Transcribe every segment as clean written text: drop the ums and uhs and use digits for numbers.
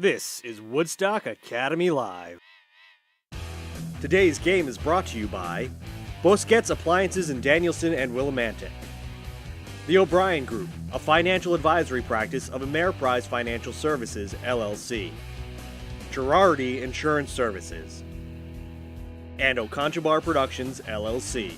This is Woodstock Academy Live. Today's game is brought to you by Bosquet's Appliances in Danielson and Willimantic, The O'Brien Group, a financial advisory practice of Ameriprise Financial Services, LLC, Girardi Insurance Services, and Oconchabar Productions, LLC.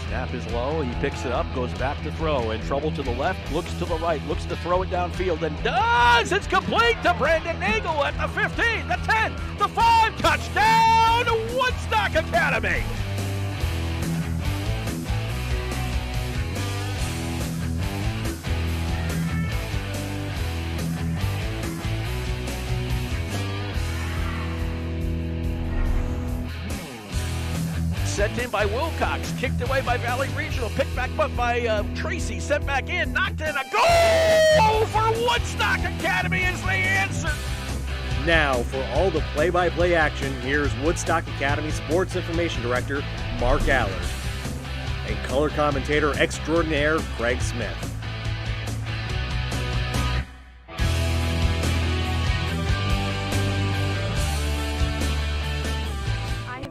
Snap is low, he picks it up, goes back to throw, in trouble to the left, looks to the right, looks to throw it downfield, and does! It's complete to Brandon Nagel at the 15, the 10, the 5, touchdown, Woodstock Academy! Sent in by Wilcox, kicked away by Valley Regional, picked back up by Tracy, sent back in, knocked in, a goal for Woodstock Academy is the answer. Now, for all the play-by-play action, here's Woodstock Academy Sports Information Director Mark Allard and color commentator extraordinaire Craig Smith.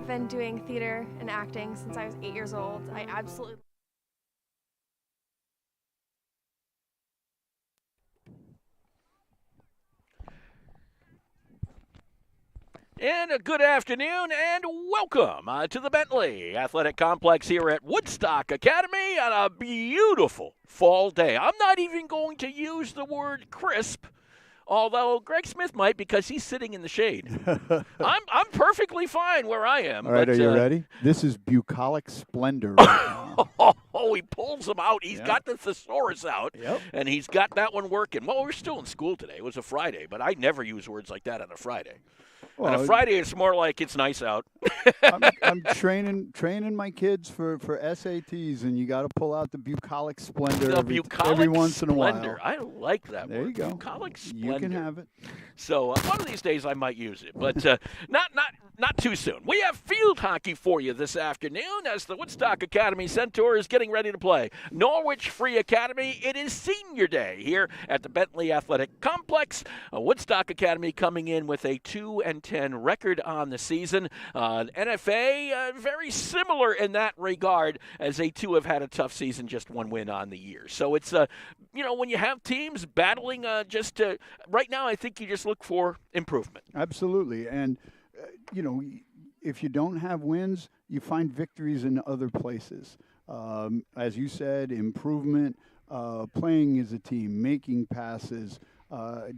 Been doing theater and acting since I was 8 years old. I absolutely And a good afternoon and welcome to the Bentley Athletic Complex here at Woodstock Academy on a beautiful fall day. I'm not even going to use the word crisp, although Greg Smith might because he's sitting in the shade. I'm perfectly fine where I am. All right, but, are you ready? This is bucolic splendor right now. Oh, he pulls them out. He's got the thesaurus out, and he's got that one working. Well, we're still in school today. It was a Friday, but I never use words like that on a Friday. Well, on a Friday, it's more like it's nice out. I'm training my kids for SATs, and you got to pull out the bucolic splendor every once in a while. I like that there word. There you go. Bucolic splendor. You can have it. So one of these days I might use it, but not too soon. We have field hockey for you this afternoon as the Woodstock Academy Centaur is getting ready to play Norwich Free Academy. It is senior day here at the Bentley Athletic Complex. Woodstock Academy coming in with a 2-10 record on the season. NFA very similar in that regard, as they too have had a tough season, just one win on the year. So it's when you have teams battling right now, I think you just look for improvement. Absolutely, and if you don't have wins, you find victories in other places. As you said, improvement, playing as a team, making passes,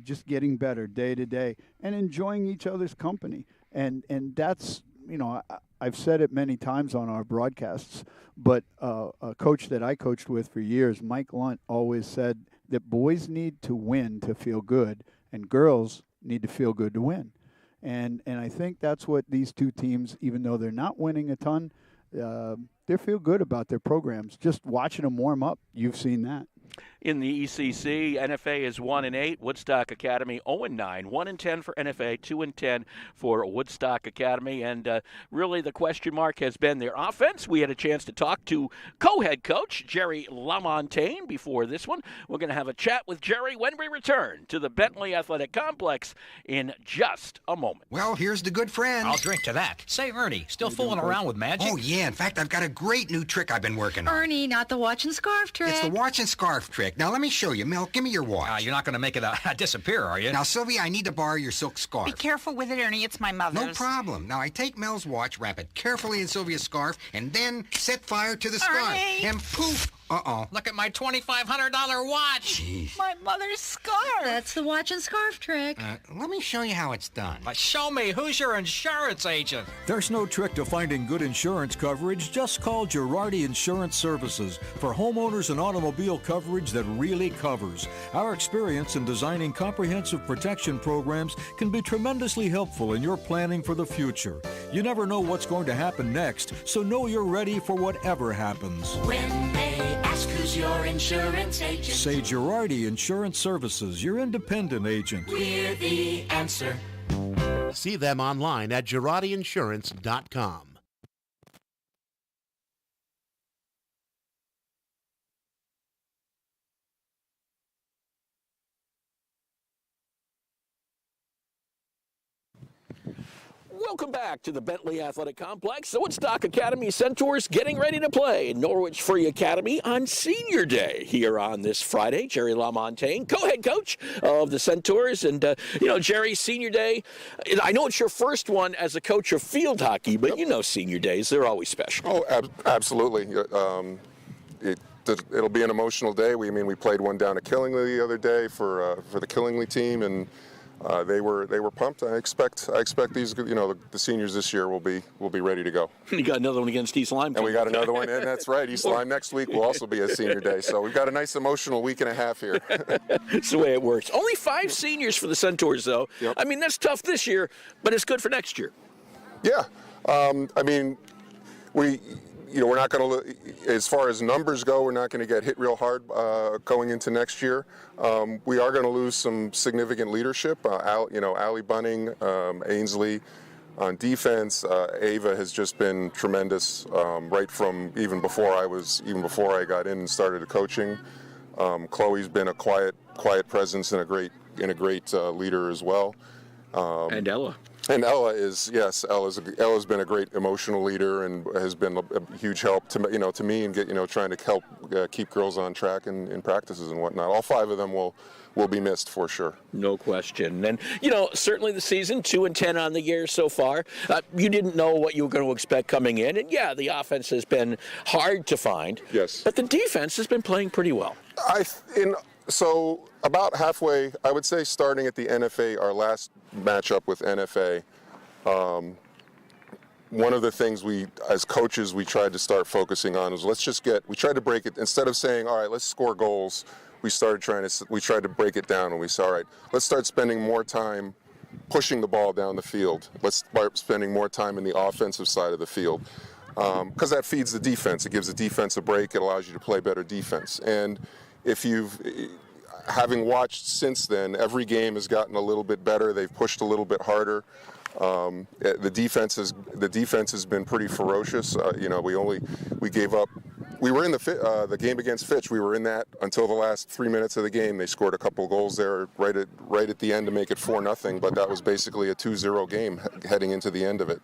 just getting better day to day, and enjoying each other's company. And that's, I've said it many times on our broadcasts, but a coach that I coached with for years, Mike Lunt, always said that boys need to win to feel good, and girls need to feel good to win. And I think that's what these two teams, even though they're not winning a ton, they feel good about their programs. Just watching them warm up, you've seen that. In the ECC, NFA is 1-8, Woodstock Academy 0-9, 1-10 for NFA, 2-10 for Woodstock Academy, and really the question mark has been their offense. We had a chance to talk to co-head coach Jerry LaMontagne before this one. We're going to have a chat with Jerry when we return to the Bentley Athletic Complex in just a moment. Well, here's the good friend. I'll drink to that. Say, Ernie, still fooling around with magic? Oh, yeah. In fact, I've got a great new trick I've been working on. Ernie, not the watch and scarf trick. It's the watch and scarf trick. Now, let me show you. Mel, give me your watch. You're not going to make it disappear, are you? Now, Sylvia, I need to borrow your silk scarf. Be careful with it, Ernie. It's my mother's. No problem. Now, I take Mel's watch, wrap it carefully in Sylvia's scarf, and then set fire to the scarf. Ernie! And poof! Uh-oh. Look at my $2,500 watch. Jeez. My mother's scarf. That's the watch and scarf trick. Let me show you how it's done. Show me. Who's your insurance agent? There's no trick to finding good insurance coverage. Just call Girardi Insurance Services for homeowners and automobile coverage that really covers. Our experience in designing comprehensive protection programs can be tremendously helpful in your planning for the future. You never know what's going to happen next, so know you're ready for whatever happens. When they ask who's Who's your insurance agent? Say Girardi Insurance Services, your independent agent. We're the answer. See them online at GirardiInsurance.com. Welcome back to the Bentley Athletic Complex. The Woodstock Academy Centaurs getting ready to play Norwich Free Academy on Senior Day here on this Friday. Jerry LaMontagne, co-head coach of the Centaurs. And, Jerry, Senior Day, I know it's your first one as a coach of field hockey, but Senior Days, they're always special. Oh, absolutely. It'll be an emotional day. We played one down at Killingly the other day for the Killingly team, and they were pumped. I expect these, the seniors this year will be ready to go. You got another one against East Lyme. And we got another one, and that's right. East Lyme next week will also be a senior day. So we've got a nice emotional week and a half here. That's the way it works. Only 5 seniors for the Centaurs, though. Yep. That's tough this year, but it's good for next year. Yeah. We're not going to, as far as numbers go, we're not going to get hit real hard going into next year. We are going to lose some significant leadership. Allie Bunning, Ainsley on defense. Ava has just been tremendous right from even before I got in and started coaching. Chloe's been a quiet presence and a great leader as well. And Ella. And Ella's been a great emotional leader and has been a huge help to me and trying to help keep girls on track in practices and whatnot. All 5 of them will be missed for sure. No question. And certainly the season 2-10 on the year so far. You didn't know what you were going to expect coming in, and the offense has been hard to find. Yes. But the defense has been playing pretty well. So about halfway, I would say starting at the NFA, our last matchup with NFA, one of the things we, as coaches, we tried to start focusing on is we tried to break it, instead of saying, all right, let's score goals, we tried to break it down, and we said, all right, let's start spending more time pushing the ball down the field. Let's start spending more time in the offensive side of the field. Because that feeds the defense. It gives the defense a break. It allows you to play better defense. And having watched since then, every game has gotten a little bit better. They've pushed a little bit harder. The defense has been pretty ferocious. We gave up. We were in the game against Fitch. We were in that until the last 3 minutes of the game. They scored a couple goals there right at the end to make it 4-0. But that was basically a 2-0 game heading into the end of it.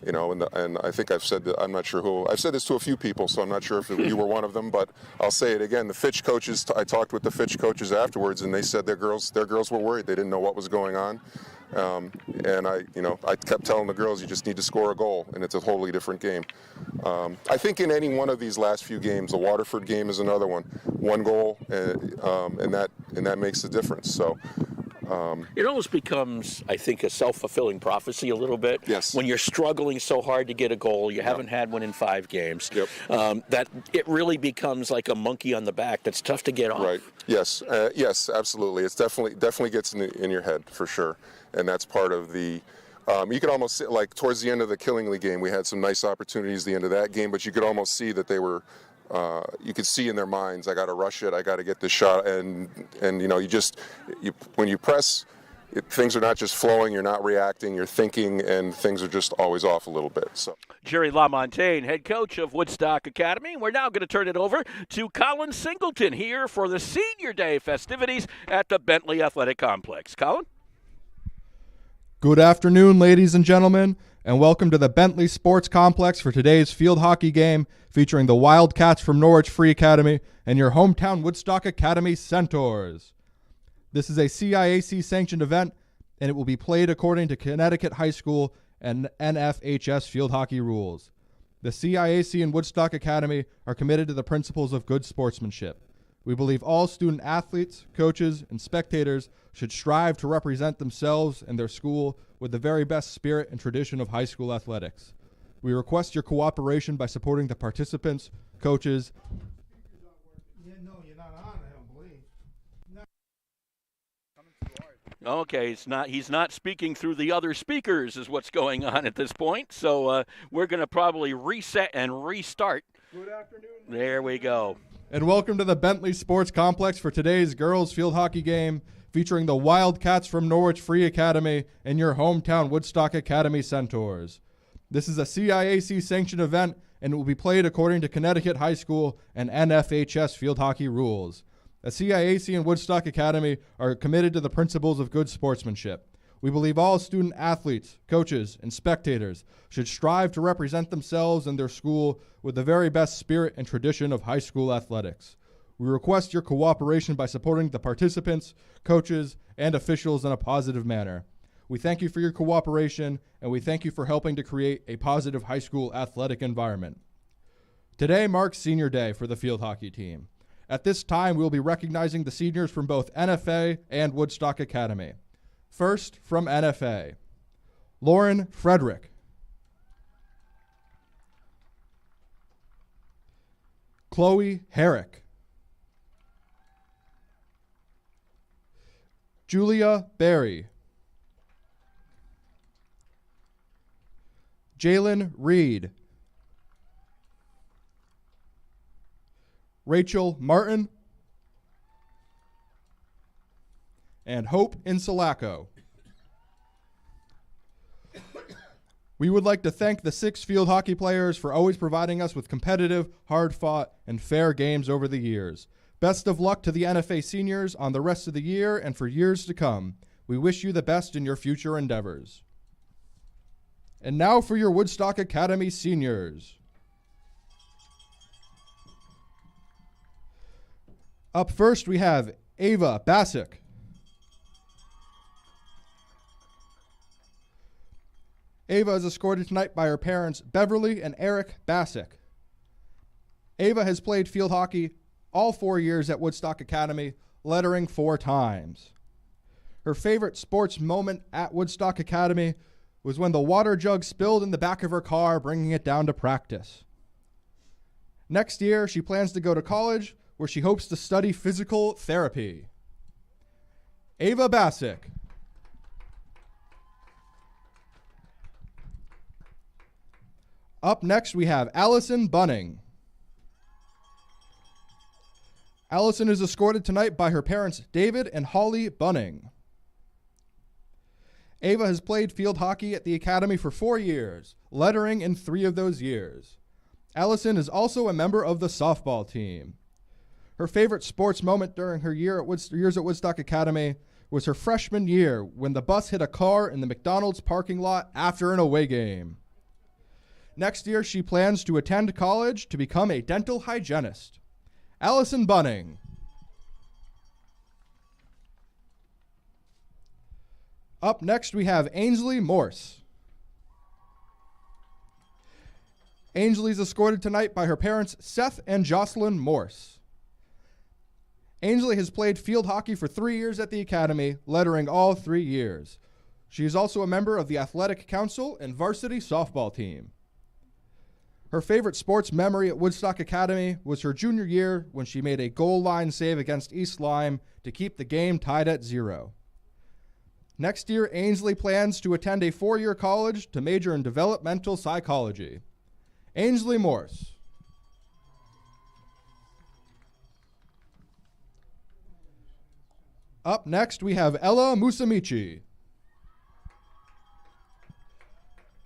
And I think I've said that, I'm not sure who, I've said this to a few people, so I'm not sure if you were one of them, but I'll say it again. The Fitch coaches, I talked with the Fitch coaches afterwards, and they said their girls were worried. They didn't know what was going on. And I kept telling the girls, you just need to score a goal, and it's a totally different game. I think in any one of these last few games, the Waterford game is another one. 1 goal, and that makes the difference. So. It almost becomes, I think, a self-fulfilling prophecy a little bit. Yes. When you're struggling so hard to get a goal, you haven't had one in 5 games. Yep. That it really becomes like a monkey on the back that's tough to get off. Right. Yes. Yes. Absolutely. It's definitely gets in your head for sure, and that's part of the. You could almost see, like towards the end of the Killingly game, we had some nice opportunities at the end of that game, but you could almost see that they were. You could see in their minds, I got to rush it, I got to get this shot, and when you press, things are not just flowing, you're not reacting, you're thinking, and things are just always off a little bit. So, Jerry LaMontagne, head coach of Woodstock Academy. We're now going to turn it over to Colin Singleton here for the Senior Day festivities at the Bentley Athletic Complex. Colin? Good afternoon, ladies and gentlemen, and welcome to the Bentley Sports Complex for today's field hockey game featuring the Wildcats from Norwich Free Academy and your hometown Woodstock Academy Centaurs. This is a CIAC-sanctioned event, and it will be played according to Connecticut High School and NFHS field hockey rules. The CIAC and Woodstock Academy are committed to the principles of good sportsmanship. We believe all student athletes, coaches, and spectators should strive to represent themselves and their school with the very best spirit and tradition of high school athletics. We request your cooperation by supporting the participants, coaches. Okay, he's not speaking through the other speakers is what's going on at this point. So we're going to probably reset and restart. Good afternoon. There we go. And welcome to the Bentley Sports Complex for today's girls field hockey game featuring the Wildcats from Norwich Free Academy and your hometown Woodstock Academy Centaurs. This is a CIAC sanctioned event and it will be played according to Connecticut High School and NFHS field hockey rules. The CIAC and Woodstock Academy are committed to the principles of good sportsmanship. We believe all student athletes, coaches, and spectators should strive to represent themselves and their school with the very best spirit and tradition of high school athletics. We request your cooperation by supporting the participants, coaches, and officials in a positive manner. We thank you for your cooperation, and we thank you for helping to create a positive high school athletic environment. Today marks Senior Day for the field hockey team. At this time, we will be recognizing the seniors from both NFA and Woodstock Academy. First, from NFA, Lauren Frederick, Chloe Herrick, Julia Berry, Jalen Reed, Rachel Martin, and Hope Insulaco. We would like to thank the 6 field hockey players for always providing us with competitive, hard-fought, and fair games over the years. Best of luck to the NFA seniors on the rest of the year and for years to come. We wish you the best in your future endeavors. And now for your Woodstock Academy seniors. Up first, we have Ava Bassick. Ava is escorted tonight by her parents, Beverly and Eric Bassick. Ava has played field hockey all 4 years at Woodstock Academy, lettering 4 times. Her favorite sports moment at Woodstock Academy was when the water jug spilled in the back of her car, bringing it down to practice. Next year, she plans to go to college, where she hopes to study physical therapy. Ava Bassick. Up next, we have Allison Bunning. Allison is escorted tonight by her parents, David and Holly Bunning. Ava has played field hockey at the Academy for 4 years, lettering in 3 of those years. Allison is also a member of the softball team. Her favorite sports moment during her years at Woodstock Academy was her freshman year when the bus hit a car in the McDonald's parking lot after an away game. Next year, she plans to attend college to become a dental hygienist. Allison Bunning. Up next, we have Ainsley Morse. Ainsley is escorted tonight by her parents, Seth and Jocelyn Morse. Ainsley has played field hockey for 3 years at the Academy, lettering all 3 years. She is also a member of the Athletic Council and varsity softball team. Her favorite sports memory at Woodstock Academy was her junior year when she made a goal line save against East Lyme to keep the game tied at 0. Next year, Ainsley plans to attend a 4-year college to major in developmental psychology. Ainsley Morse. Up next, we have Ella Musamichi.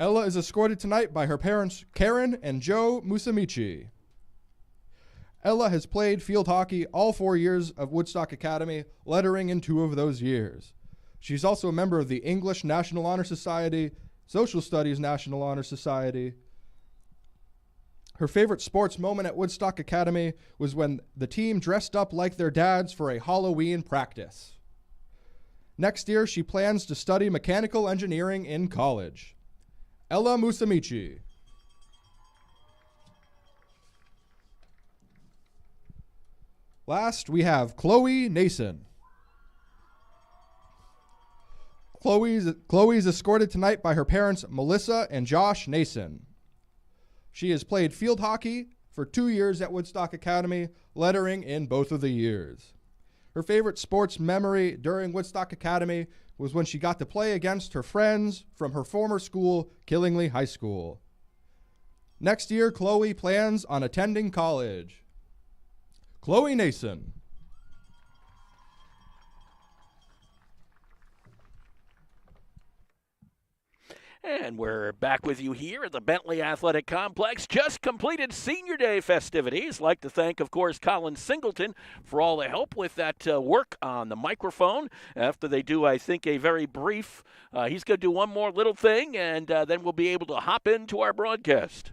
Ella is escorted tonight by her parents, Karen and Joe Musamichi. Ella has played field hockey all 4 years of Woodstock Academy, lettering in 2 of those years. She's also a member of the English National Honor Society, Social Studies National Honor Society. Her favorite sports moment at Woodstock Academy was when the team dressed up like their dads for a Halloween practice. Next year, she plans to study mechanical engineering in college. Ella Musamichi. Last, we have Chloe Nason. Chloe is escorted tonight by her parents, Melissa and Josh Nason. She has played field hockey for 2 years at Woodstock Academy, lettering in both of the years. Her favorite sports memory during Woodstock Academy was when she got to play against her friends from her former school, Killingly High School. Next year, Chloe plans on attending college. Chloe Nason. And we're back with you here at the Bentley Athletic Complex. Just completed Senior Day festivities. Like to thank, of course, Colin Singleton for all the help with that work on the microphone. After they do, I think, a very brief, he's going to do one more little thing, and then we'll be able to hop into our broadcast.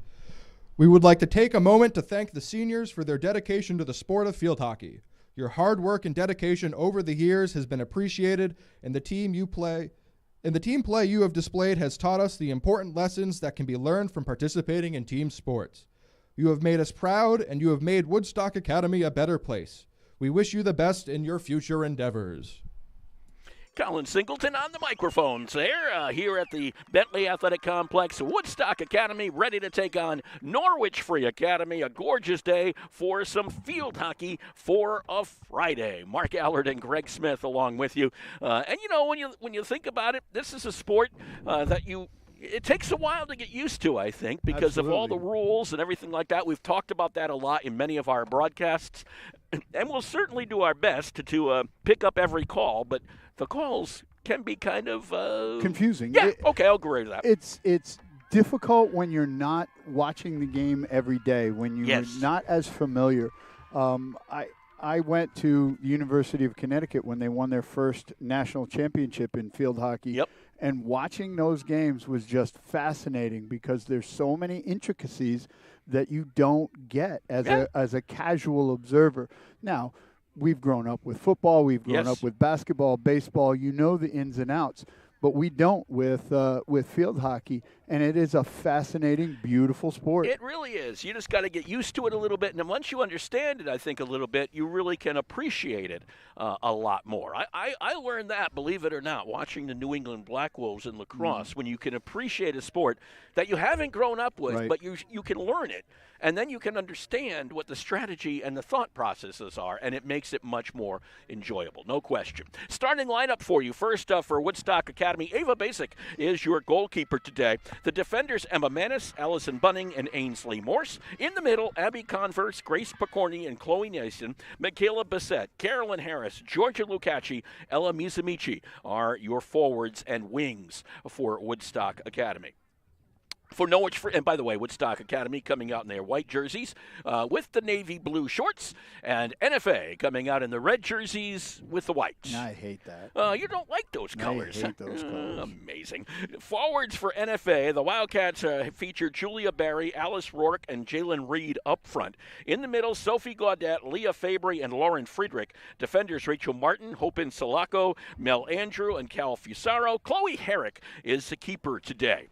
We would like to take a moment to thank the seniors for their dedication to the sport of field hockey. Your hard work and dedication over the years has been appreciated, and the team play you have displayed has taught us the important lessons that can be learned from participating in team sports. You have made us proud, and you have made Woodstock Academy a better place. We wish you the best in your future endeavors. Colin Singleton on the microphones there here at the Bentley Athletic Complex. Woodstock Academy ready to take on Norwich Free Academy. A gorgeous day for some field hockey for a Friday. Mark Allard and Greg Smith along with you. And you know, when you think about it, this is a sport that it takes a while to get used to, I think, because of all the rules and everything like that. We've talked about that a lot in many of our broadcasts, and we'll certainly do our best to pick up every call, but the calls can be kind of confusing. Yeah, okay, I'll agree with that. It's difficult when you're not watching the game every day, when you're not as familiar. I went to the University of Connecticut when they won their first national championship in field hockey. Yep. And watching those games was just fascinating because there's so many intricacies that you don't get as a casual observer. Now, we've grown up with football, we've grown up with basketball, baseball, you know the ins and outs, but we don't with field hockey, and it is a fascinating, beautiful sport. It really is. You just got to get used to it a little bit, and then once you understand it, I think, a little bit, you really can appreciate it a lot more. I learned that, believe it or not, watching the New England Black Wolves in lacrosse, when you can appreciate a sport that you haven't grown up with, but you can learn it. And then you can understand what the strategy and the thought processes are, and it makes it much more enjoyable, no question. Starting lineup for you. First for Woodstock Academy, Ava Basic is your goalkeeper today. The defenders, Emma Manis, Allison Bunning, and Ainsley Morse. In the middle, Abby Converse, Grace Picorni, and Chloe Nason. Michaela Bissett, Carolyn Harris, Georgia Lucacci, Ella Mizamichi are your forwards and wings for Woodstock Academy. For Norwich, and by the way, Woodstock Academy coming out in their white jerseys with the navy blue shorts, and NFA coming out in the red jerseys with the whites. I hate that. You don't like those colors. I hate those colors. Amazing. Forwards for NFA, the Wildcats feature Julia Barry, Alice Rourke, and Jalen Reed up front. In the middle, Sophie Gaudet, Leah Fabry, and Lauren Friedrich. Defenders, Rachel Martin, Hopin Salako, Mel Andrew, and Cal Fusaro. Chloe Herrick is the keeper today.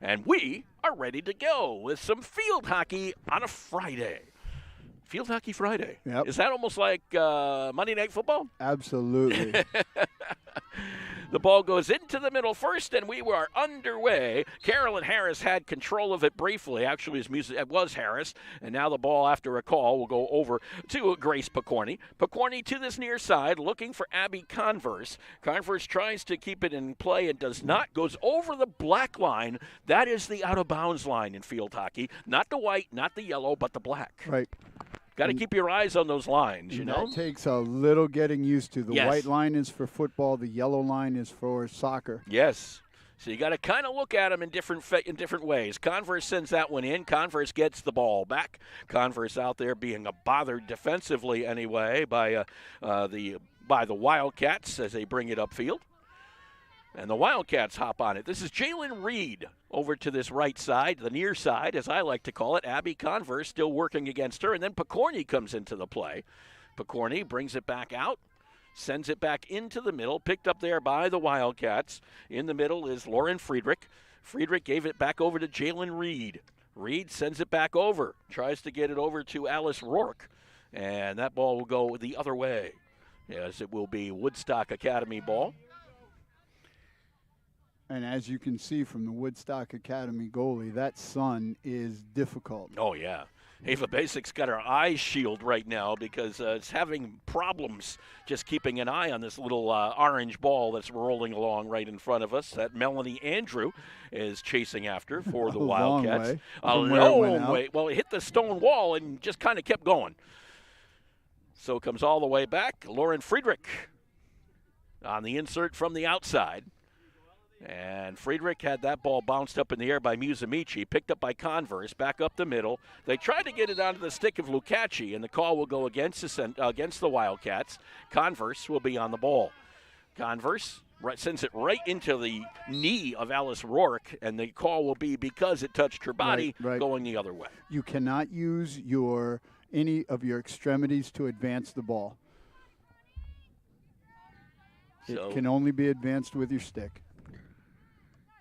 And we are ready to go with some field hockey on a Friday. Field Hockey Friday. Yep. Is that almost like Monday Night Football? Absolutely. The ball goes into the middle first, and we were underway. Carolyn Harris had control of it briefly. Actually, it was Harris. And now the ball, after a call, will go over to Grace Picorni. Picorni to this near side, looking for Abby Converse. Converse tries to keep it in play and does not. Goes over the black line. That is the out-of-bounds line in field hockey. Not the white, not the yellow, but the black. Right. Got to keep your eyes on those lines, you know? That takes a little getting used to. The Yes. white line is for football. The yellow line is for soccer. Yes. So you got to kind of look at them in different ways. Converse sends that one in. Converse gets the ball back. Converse out there being bothered defensively anyway by the Wildcats as they bring it upfield. And the Wildcats hop on it. This is Jalen Reed over to this right side, the near side, as I like to call it. Abby Converse still working against her. And then Picorni comes into the play. Picorni brings it back out, sends it back into the middle, picked up there by the Wildcats. In the middle is Lauren Friedrich. Friedrich gave it back over to Jalen Reed. Reed sends it back over, tries to get it over to Alice Rourke. And that ball will go the other way, as it will be Woodstock Academy ball. And as you can see from the Woodstock Academy goalie, that sun is difficult. Oh, yeah. Ava Basic's got her eyes shielded right now because it's having problems just keeping an eye on this little orange ball that's rolling along right in front of us that Melanie Andrew is chasing after for the Wildcats. A long way. Well, it hit the stone wall and just kind of kept going. So it comes all the way back. Lauren Friedrich on the insert from the outside. And Friedrich had that ball bounced up in the air by Musamichi, picked up by Converse, back up the middle. They tried to get it onto the stick of Lucaci, and the call will go against the Wildcats. Converse will be on the ball. Converse sends it right into the knee of Alice Rourke, and the call will be because it touched her body going the other way. You cannot use any of your extremities to advance the ball. So, it can only be advanced with your stick.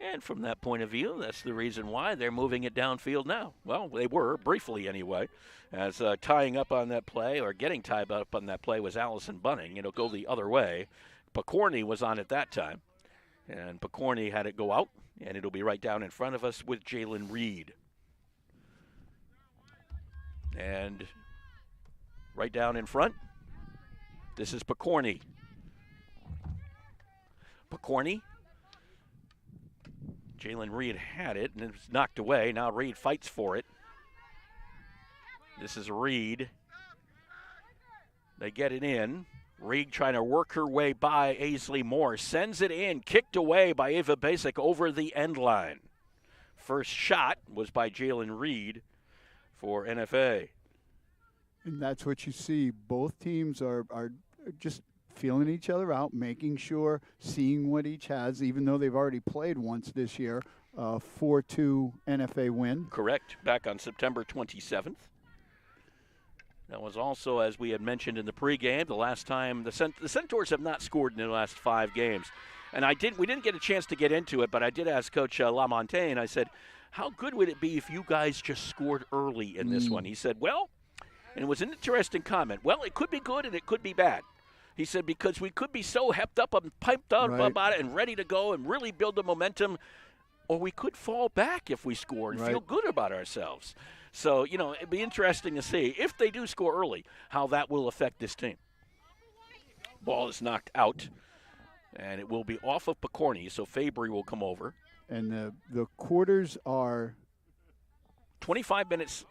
And from that point of view, that's the reason why they're moving it downfield now. Well, they were, briefly anyway, as tying up on that play, or getting tied up on that play, was Allison Bunning. It'll go the other way. Picorni was on it that time, and Picorni had it go out, and it'll be right down in front of us with Jalen Reed. And right down in front, this is Picorni. Picorni. Jalen Reed had it, and it was knocked away. Now Reed fights for it. This is Reed. They get it in. Reed trying to work her way by Aisley Moore. Sends it in, kicked away by Ava Basic over the end line. First shot was by Jalen Reed for NFA. And that's what you see. Both teams are just feeling each other out, making sure, seeing what each has, even though they've already played once this year. 4-2 NFA win. Correct. Back on September 27th. That was also, as we had mentioned in the pregame, the last time the Centaurs have not scored in the last 5 games. And we didn't get a chance to get into it, but I did ask Coach Lamontagne, I said, how good would it be if you guys just scored early in this one? He said, well, and it was an interesting comment, well, it could be good and it could be bad. He said, because we could be so hepped up and piped up about it and ready to go and really build the momentum, or we could fall back if we score and feel good about ourselves. So, it'd be interesting to see, if they do score early, how that will affect this team. Ball is knocked out, and it will be off of Picorni, so Fabry will come over. And the quarters are 25 minutes,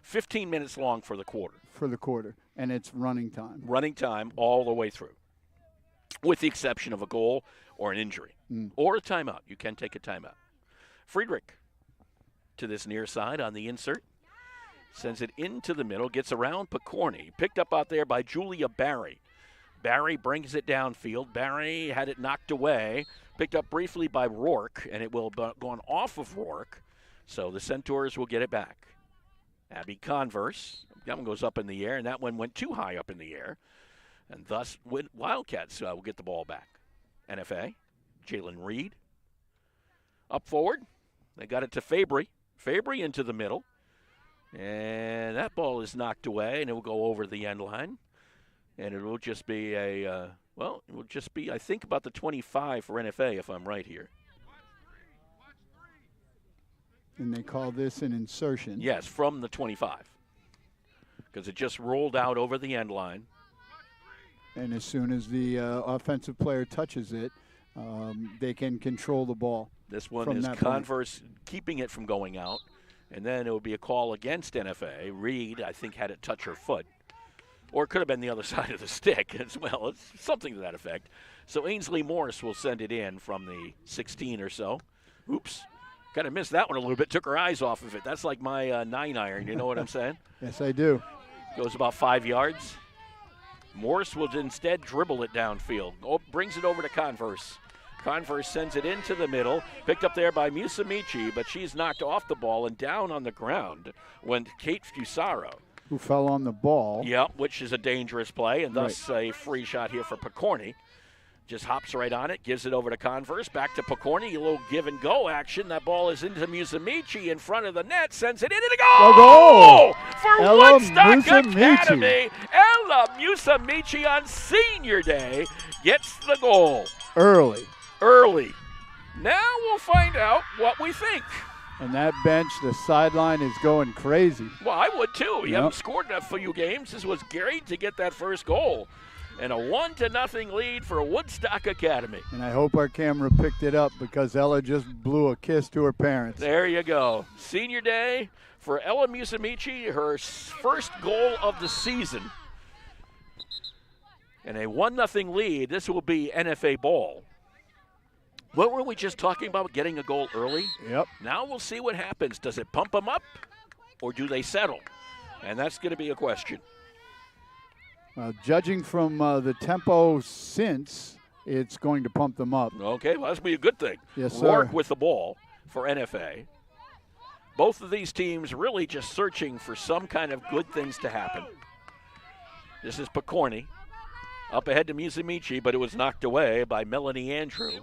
15 minutes long for the quarter. For the quarter, and it's running time. Running time all the way through, with the exception of a goal or an injury or a timeout. You can take a timeout. Friedrich to this near side on the insert. Sends it into the middle, gets around Picorni. Picked up out there by Julia Barry. Barry brings it downfield. Barry had it knocked away. Picked up briefly by Rourke, and it will have gone off of Rourke. So the Centaurs will get it back. Abby Converse. That one goes up in the air, and that one went too high up in the air. And thus, Wildcats will get the ball back. NFA, Jalen Reed. Up forward. They got it to Fabry. Fabry into the middle. And that ball is knocked away, and it will go over the end line. And it will just be I think, about the 25 for NFA, if I'm right here. And they call this an insertion. Yes, from the 25. Because it just rolled out over the end line. And as soon as the offensive player touches it, they can control the ball. This one is Converse keeping it from going out. And then it would be a call against NFA. Reed, I think, had it touch her foot. Or it could have been the other side of the stick as well. It's something to that effect. So Ainsley Morris will send it in from the 16 or so. Oops. Kind of missed that one a little bit. Took her eyes off of it. That's like my 9-iron. You know what I'm saying? Yes, I do. Goes about 5 yards. Morris will instead dribble it downfield. Brings it over to Converse. Converse sends it into the middle. Picked up there by Musamichi, but she's knocked off the ball, and down on the ground went Kate Fusaro. Who fell on the ball. Yep, which is a dangerous play, and thus a free shot here for Picorni. Just hops right on it, gives it over to Converse, back to Picorni, a little give-and-go action. That ball is into Musamichi in front of the net, sends it into the goal! A goal! For Ella Woodstock Musamichi. Academy. Ella Musamichi on senior day gets the goal. Early. Now we'll find out what we think. And that bench, the sideline is going crazy. Well, I would too. You haven't scored in a few games. This was great to get that first goal. And a 1-0 lead for Woodstock Academy. And I hope our camera picked it up because Ella just blew a kiss to her parents. There you go. Senior day for Ella Musamichi, her first goal of the season. And a 1-0 lead. This will be NFA ball. What were we just talking about, getting a goal early? Yep. Now we'll see what happens. Does it pump them up or do they settle? And that's going to be a question. Judging from the tempo since, it's going to pump them up. Okay, well, that's be a good thing. Yes, sir. Rourke with the ball for NFA. Both of these teams really just searching for some kind of good things to happen. This is Picorni. Up ahead to Musamichi, but it was knocked away by Melanie Andrew.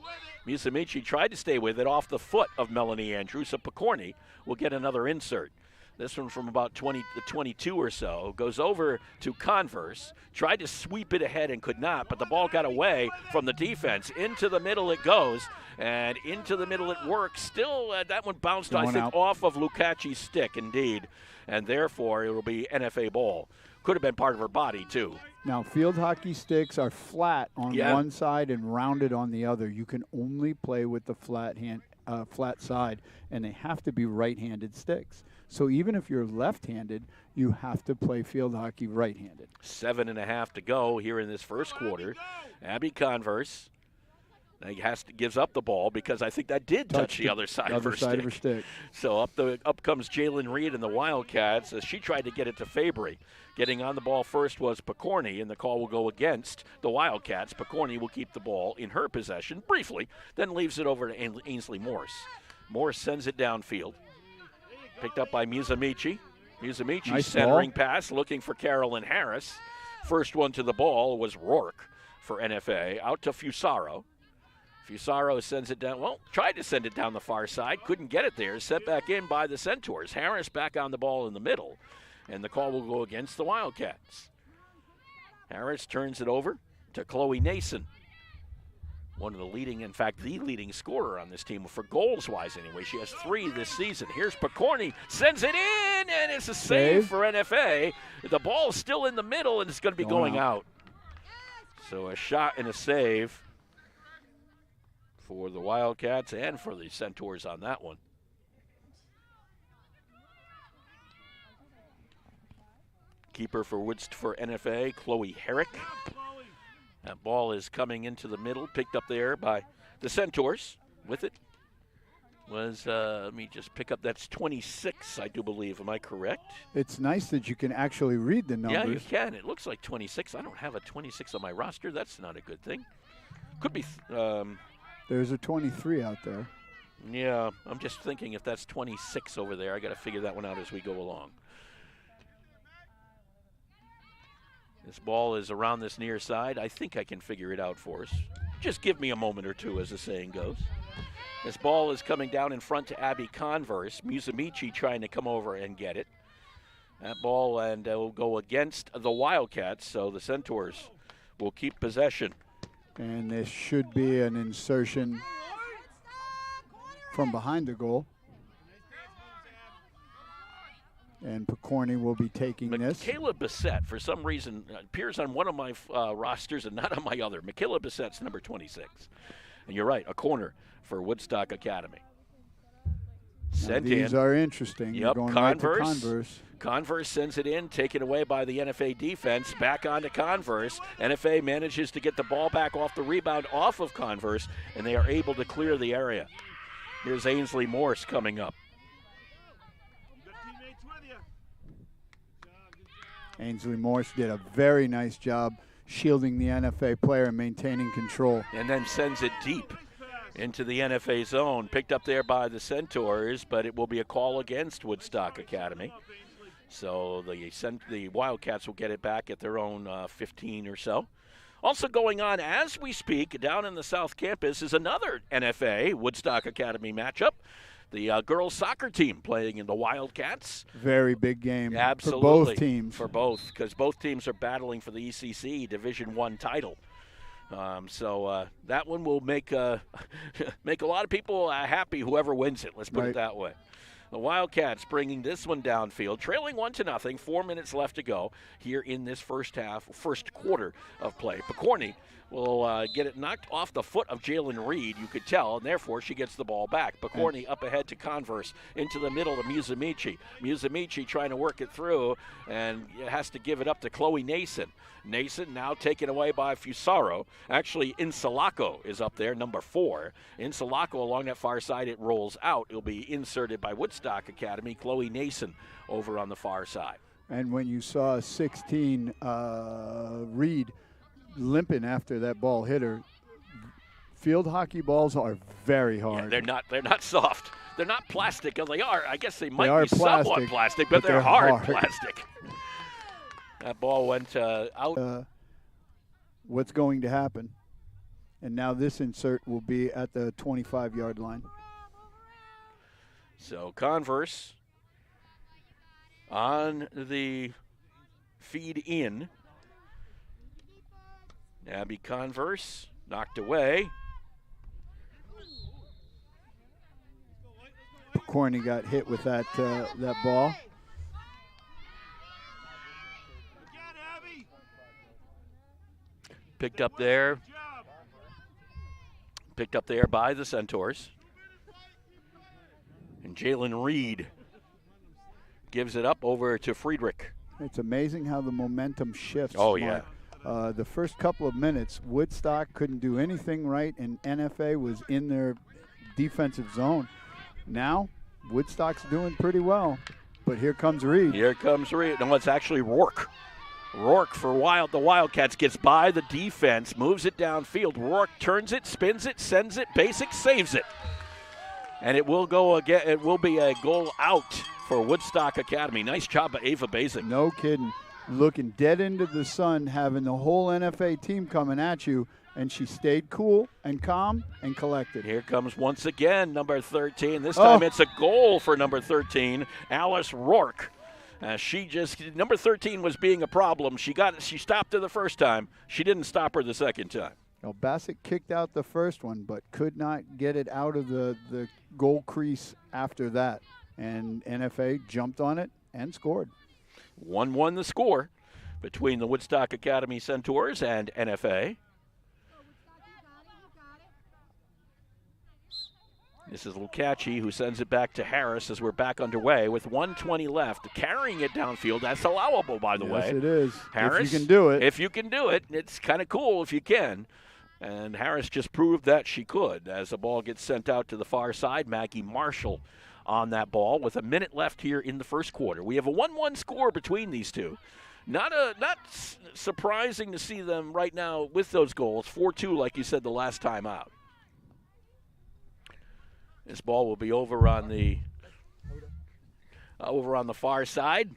Musamichi tried to stay with it off the foot of Melanie Andrew, so Picorni will get another insert. This one from about 22 or so goes over to Converse, tried to sweep it ahead and could not, but the ball got away from the defense. Into the middle it goes, and into the middle it works. Still, that one bounced, I think, off of Lucaci's stick, indeed, and therefore it will be NFA ball. Could have been part of her body, too. Now, field hockey sticks are flat on one side and rounded on the other. You can only play with the flat side, and they have to be right-handed sticks. So even if you're left-handed, you have to play field hockey right-handed. 7.5 to go here in this first quarter. Abby Converse gives up the ball because I think that did touch the other side of her stick. So up comes Jalen Reed and the Wildcats as she tried to get it to Fabry. Getting on the ball first was Picorni, and the call will go against the Wildcats. Picorni will keep the ball in her possession briefly, then leaves it over to Ainsley Morse. Morse sends it downfield. Picked up by Musamichi. Musamichi nice centering ball. pass, looking for Carolyn Harris. First one to the ball was Rourke for NFA, out to Fusaro. Fusaro sends it down, tried to send it down the far side, couldn't get it there, sent back in by the Centaurs. Harris back on the ball in the middle, and the call will go against the Wildcats. Harris turns it over to Chloe Nason. One of the leading, in fact, the leading scorer on this team, for goals-wise anyway. She has 3 this season. Here's Picorni, sends it in, and it's a save for NFA. The ball's still in the middle, and it's going to be going out. So a shot and a save for the Wildcats and for the Centaurs on that one. Keeper for NFA, Chloe Herrick. That ball is coming into the middle, picked up there by the Centaurs. With it was, let me just pick up, that's 26, I do believe. Am I correct? It's nice that you can actually read the numbers. Yeah, you can. It looks like 26. I don't have a 26 on my roster. That's not a good thing. Could be. There's a 23 out there. Yeah, I'm just thinking if that's 26 over there, I got to figure that one out as we go along. This ball is around this near side. I think I can figure it out for us. Just give me a moment or two, as the saying goes. This ball is coming down in front to Abby Converse. Musamichi trying to come over and get it. That ball and will go against the Wildcats, so the Centaurs will keep possession. And this should be an insertion from behind the goal. And Picorni will be taking this. Michaela Bissett, for some reason, appears on one of my rosters and not on my other. Michaela Bissett's number 26. And you're right, a corner for Woodstock Academy. Sent in. These are interesting. Yep, going Converse. Right to Converse. Converse sends it in, taken away by the NFA defense. Back onto Converse. NFA manages to get the ball back off the rebound off of Converse, and they are able to clear the area. Here's Ainsley Morse coming up. Ainsley Morse did a very nice job shielding the NFA player and maintaining control. And then sends it deep into the NFA zone. Picked up there by the Centaurs, but it will be a call against Woodstock Academy. So the Wildcats will get it back at their own 15 or so. Also going on as we speak down in the South Campus is another NFA Woodstock Academy matchup. The girls soccer team playing in the Wildcats. Very big game. Absolutely. For both teams. For both, because both teams are battling for the ECC Division I title. So that one will make make a lot of people happy, whoever wins it. Let's put it that way. The Wildcats bringing this one downfield, trailing 1-0, 4 minutes left to go here in this first quarter of play. Picorni will get it knocked off the foot of Jalen Reed, you could tell, and therefore she gets the ball back. Picorni up ahead to Converse, into the middle to Musamichi. Musamichi trying to work it through, and has to give it up to Chloe Nason. Nason now taken away by Fusaro. Actually, Insalaco is up there, number 4. Insalaco along that far side, it rolls out. It'll be inserted by Woodstock Academy. Chloe Nason over on the far side. And when you saw 16 Reed limping after that ball hit her, field hockey balls are very hard. Yeah, they're not soft. They're not plastic. They are. I guess they might are be somewhat plastic, but they're hard plastic. That ball went out. What's going to happen? And now this insert will be at the 25-yard line. So Converse on the feed in. Abby Converse knocked away. Picorni got hit with that ball. Picked up there by the Centaurs. And Jalen Reed gives it up over to Friedrich. It's amazing how the momentum shifts. Oh, Mark. yeah. The first couple of minutes, Woodstock couldn't do anything right, and NFA was in their defensive zone. Now, Woodstock's doing pretty well, but here comes Reed. Here comes Reed. No, it's actually Rourke. Rourke for the Wildcats gets by the defense, moves it downfield. Rourke turns it, spins it, sends it, basic, saves it. And it will go again. It will be a goal out for Woodstock Academy. Nice job by Ava Basic. No kidding. Looking dead into the sun, having the whole NFA team coming at you, and she stayed cool and calm and collected. Here comes once again number 13. This time it's a goal for number 13, Alice Rourke. Number 13 was being a problem. She stopped her the first time. She didn't stop her the second time. Well, Bassett kicked out the first one, but could not get it out of the goal crease after that. And NFA jumped on it and scored. 1-1 the score between the Woodstock Academy Centaurs and NFA. This is Lukachi who sends it back to Harris as we're back underway with 1:20 left. Carrying it downfield, that's allowable, by the way. Yes, it is. Harris, if you can do it. If you can do it, it's kind of cool if you can. And Harris just proved that she could as the ball gets sent out to the far side. Maggie Marshall on that ball with a minute left here in the first quarter. We have a 1-1 score between these two. Not surprising to see them right now with those goals. 4-2, like you said the last time out. This ball will be over on the far side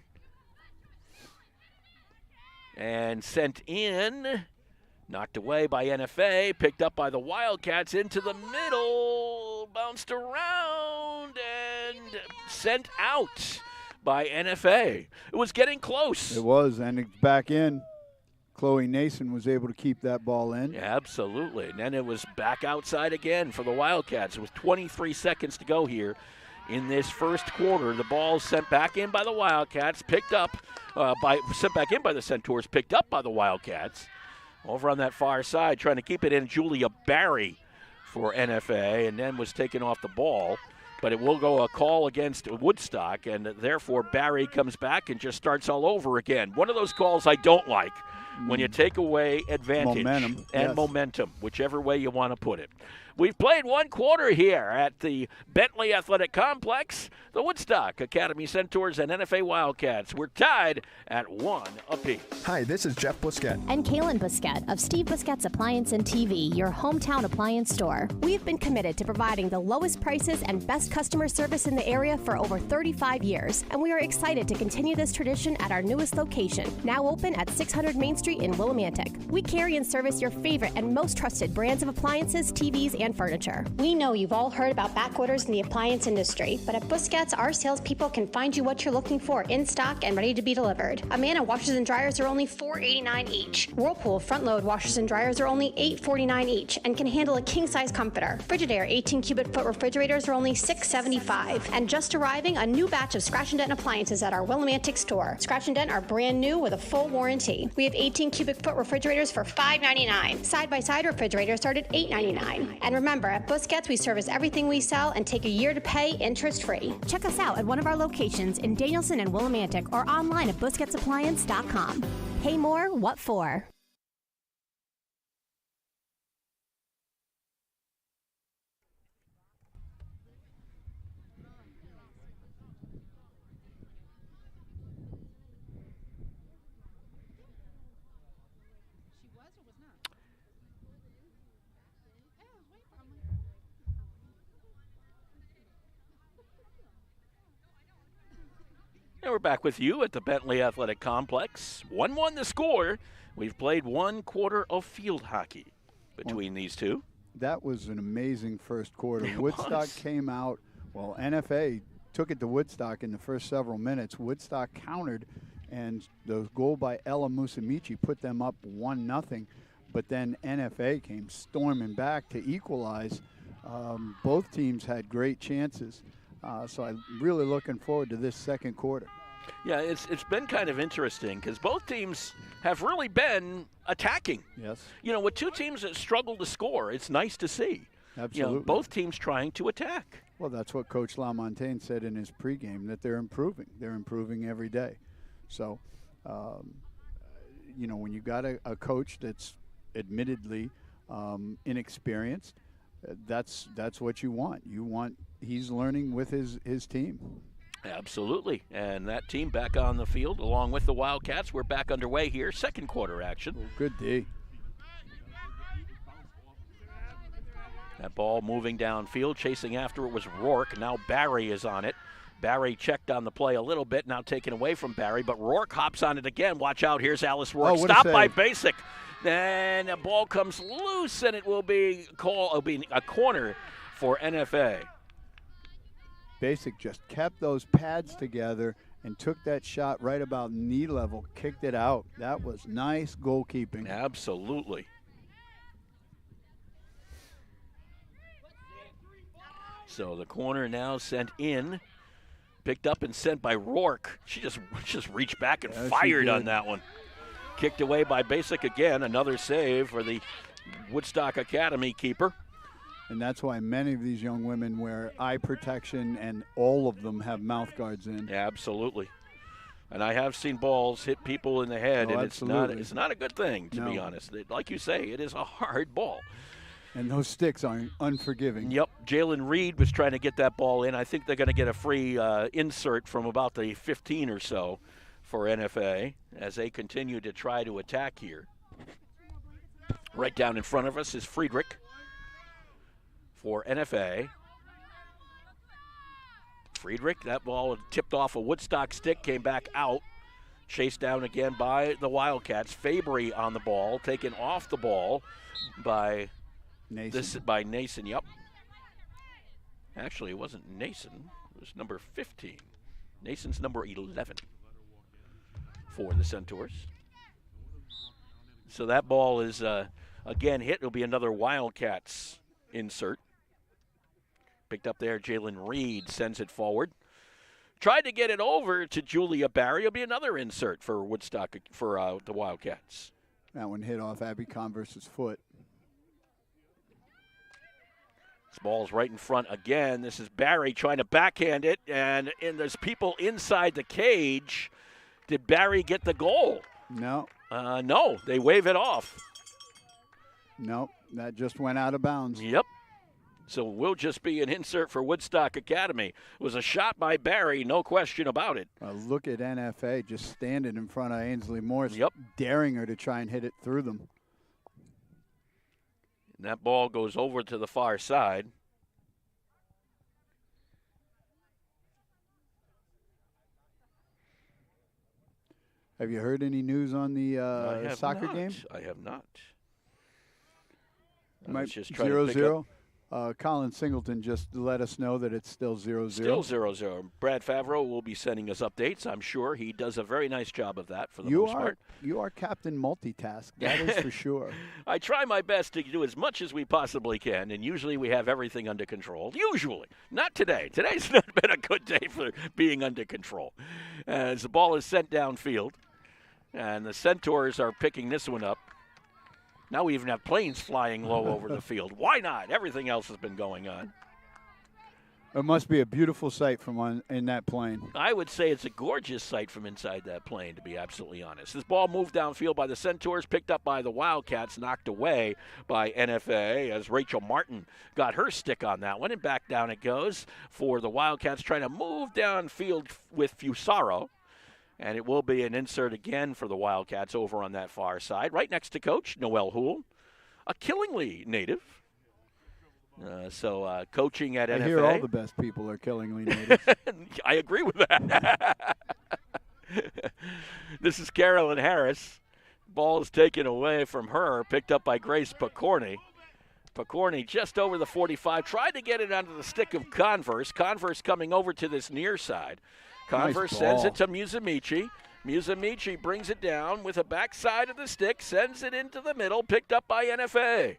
and sent in. Knocked away by NFA, picked up by the Wildcats into the middle, bounced around, and sent out by NFA. It was getting close. It was, and it's back in. Chloe Nason was able to keep that ball in. Yeah, absolutely. And then it was back outside again for the Wildcats. It was 23 seconds to go here in this first quarter. The ball sent back in by the Wildcats, sent back in by the Centaurs, picked up by the Wildcats. Over on that far side, trying to keep it in, Julia Barry for NFA, and then was taken off the ball. But it will go a call against Woodstock, and therefore Barry comes back and just starts all over again. One of those calls I don't like, when you take away advantage momentum, whichever way you want to put it. We've played one quarter here at the Bentley Athletic Complex. The Woodstock Academy Centaurs and NFA Wildcats were tied at 1 apiece. Hi, this is Jeff Busquet. And Kaylin Busquet of Steve Busquet's Appliance and TV, your hometown appliance store. We've been committed to providing the lowest prices and best customer service in the area for over 35 years, and we are excited to continue this tradition at our newest location, now open at 600 Main Street in Willimantic. We carry and service your favorite and most trusted brands of appliances, TVs, and furniture. We know you've all heard about back orders in the appliance industry, but at Busquets, our salespeople can find you what you're looking for in stock and ready to be delivered. Amana washers and dryers are only $4.89 each. Whirlpool front-load washers and dryers are only $8.49 each and can handle a king-size comforter. Frigidaire 18-cubic-foot refrigerators are only $6.75. And just arriving, a new batch of Scratch and Dent appliances at our Willimantic store. Scratch and Dent are brand new with a full warranty. We have 18-cubic-foot refrigerators for $5.99. Side-by-side refrigerators start at $8.99. And remember, at Busquets, we service everything we sell and take a year to pay interest-free. Check us out at one of our locations in Danielson and Willimantic or online at BusquetsAppliance.com. Pay more, what for? And we're back with you at the Bentley Athletic Complex. 1-1 the score. We've played 1 quarter of field hockey between these two. That was an amazing first quarter. It Woodstock was. came out. Well, NFA took it to Woodstock in the first several minutes. Woodstock countered, and the goal by Ella Musamichi put them up 1-0. But then NFA came storming back to equalize. Both teams had great chances. So I'm really looking forward to this second quarter. Yeah, it's been kind of interesting because both teams have really been attacking. Yes. You know, with two teams that struggle to score, it's nice to see. Absolutely. You know, both teams trying to attack. Well, that's what Coach LaMontagne said in his pregame, that they're improving. They're improving every day. So, you know, when you got a coach that's admittedly inexperienced, that's what you want. He's learning with his team. Absolutely. And that team back on the field along with the Wildcats. We're back underway here. Second quarter action. Well, good D. That ball moving downfield. Chasing after it was Rourke. Now Barry is on it. Barry checked on the play a little bit. Now taken away from Barry. But Rourke hops on it again. Watch out. Here's Alice Rourke. Stopped by Basic. Then the ball comes loose and it will be a corner for NFA. Basic just kept those pads together and took that shot right about knee level, kicked it out. That was nice goalkeeping. Absolutely. So the corner now sent in, picked up and sent by Rourke. She just reached back and fired on that one. Kicked away by Basic again. Another save for the Woodstock Academy keeper. And that's why many of these young women wear eye protection, and all of them have mouth guards in. Absolutely. And I have seen balls hit people in the head, and it's not a good thing, to be honest. Like you say, it is a hard ball. And those sticks are unforgiving. Yep. Jalen Reed was trying to get that ball in. I think they're going to get a free insert from about the 15 or so for NFA as they continue to try to attack here. Right down in front of us is Friedrich for NFA. Friedrich, that ball tipped off a Woodstock stick, came back out. Chased down again by the Wildcats. Fabry on the ball, taken off the ball by Nason. Yep. Actually, it wasn't Nason. It was number 15. Nason's number 11 for the Centaurs. So that ball is, again, hit. It'll be another Wildcats insert. Picked up there, Jalen Reed sends it forward. Tried to get it over to Julia Barry. It'll be another insert for Woodstock, for the Wildcats. That one hit off Abby Converse's foot. This ball's right in front again. This is Barry trying to backhand it, and there's people inside the cage. Did Barry get the goal? No. No, they wave it off. Nope, that just went out of bounds. Yep. So will just be an insert for Woodstock Academy. It was a shot by Barry, no question about it. Look at NFA just standing in front of Ainsley Morris, daring her to try and hit it through them. And that ball goes over to the far side. Have you heard any news on the soccer game? I have not. Might 0-0. Colin Singleton just let us know that it's still 0-0. Still 0-0. Brad Favreau will be sending us updates, I'm sure. He does a very nice job of that for the most part. You are Captain Multitask, that is for sure. I try my best to do as much as we possibly can, and usually we have everything under control. Usually. Not today. Today's not been a good day for being under control. As the ball is sent downfield, and the Centaurs are picking this one up. Now we even have planes flying low over the field. Why not? Everything else has been going on. It must be a beautiful sight from in that plane. I would say it's a gorgeous sight from inside that plane, to be absolutely honest. This ball moved downfield by the Centaurs, picked up by the Wildcats, knocked away by NFA as Rachel Martin got her stick on that one, and back down it goes for the Wildcats trying to move downfield with Fusaro. And it will be an insert again for the Wildcats over on that far side, right next to Coach Noel Houle, a Killingly native. Coaching at NFA. I hear all the best people are Killingly natives. I agree with that. This is Carolyn Harris. Ball is taken away from her, picked up by Grace Picorni. Picorni just over the 45, tried to get it onto the stick of Converse. Converse coming over to this near side. Converse sends it to Musamichi. Musamichi brings it down with a backside of the stick, sends it into the middle, picked up by NFA.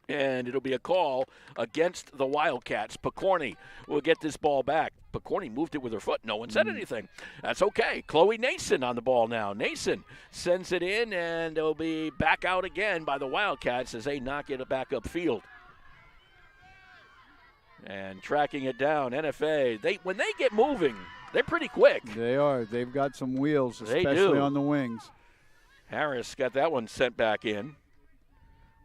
And it'll be a call against the Wildcats. Picorni will get this ball back. Picorni moved it with her foot. No one said anything. That's okay. Chloe Nason on the ball now. Nason sends it in, and it'll be back out again by the Wildcats as they knock it back upfield. And tracking it down, NFA, when they get moving, they're pretty quick. They are. They've got some wheels, especially on the wings. Harris got that one sent back in.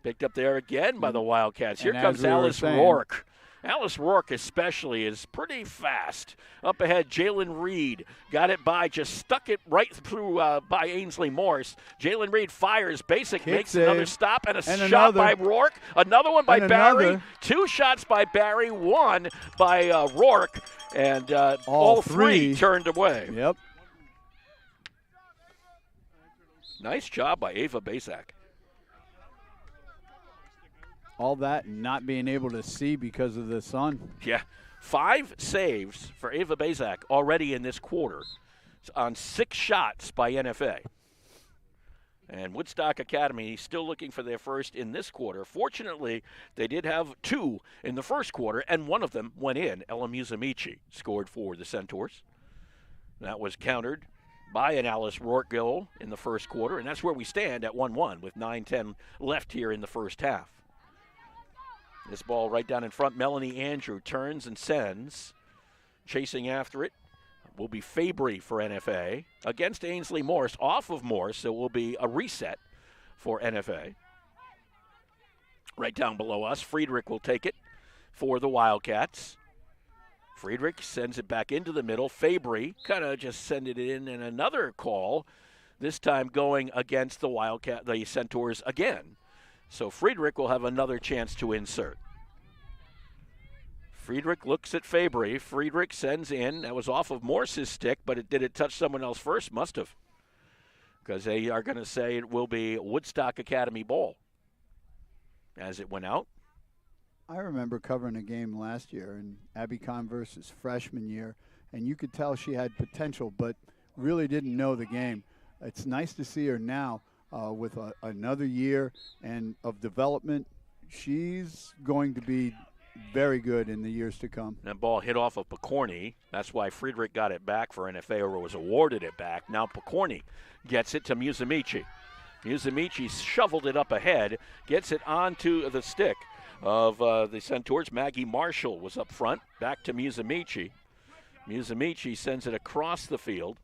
Picked up there again by the Wildcats. Here comes Alice Rourke. Alice Rourke especially is pretty fast. Up ahead, Jalen Reed got it by, just stuck it right through by Ainsley Morse. Jalen Reed fires, makes another stop, and shot by Rourke. Another one by Barry. Two shots by Barry, one by Rourke, and all three turned away. Yep. Nice job by Ava Basak. All that not being able to see because of the sun. Yeah. 5 saves for Ava Basak already in this quarter on 6 shots by NFA. And Woodstock Academy still looking for their first in this quarter. Fortunately, they did have 2 in the first quarter, and one of them went in. Ella Musamichi scored for the Centaurs. That was countered by an Alice Rourke goal in the first quarter, and that's where we stand at 1-1 with 9:10 left here in the first half. This ball right down in front. Melanie Andrew turns and sends. Chasing after it will be Fabry for NFA against Ainsley Morse. Off of Morse, so it will be a reset for NFA. Right down below us, Friedrich will take it for the Wildcats. Friedrich sends it back into the middle. Fabry kind of just send it in, and another call, this time going against the Centaurs again. So Friedrich will have another chance to insert. Friedrich looks at Fabry. Friedrich sends in. That was off of Morse's stick, but did it touch someone else first? Must have. Because they are going to say it will be Woodstock Academy ball as it went out. I remember covering a game last year in Abby Converse's freshman year, and you could tell she had potential, but really didn't know the game. It's nice to see her now. With another year and of development, she's going to be very good in the years to come. That ball hit off of Picorni. That's why Friedrich got it back for NFA, or was awarded it back. Now Picorni gets it to Musamichi. Musamichi shoveled it up ahead, gets it onto the stick of the Centaurs. Maggie Marshall was up front, back to Musamichi. Musamichi sends it across the field.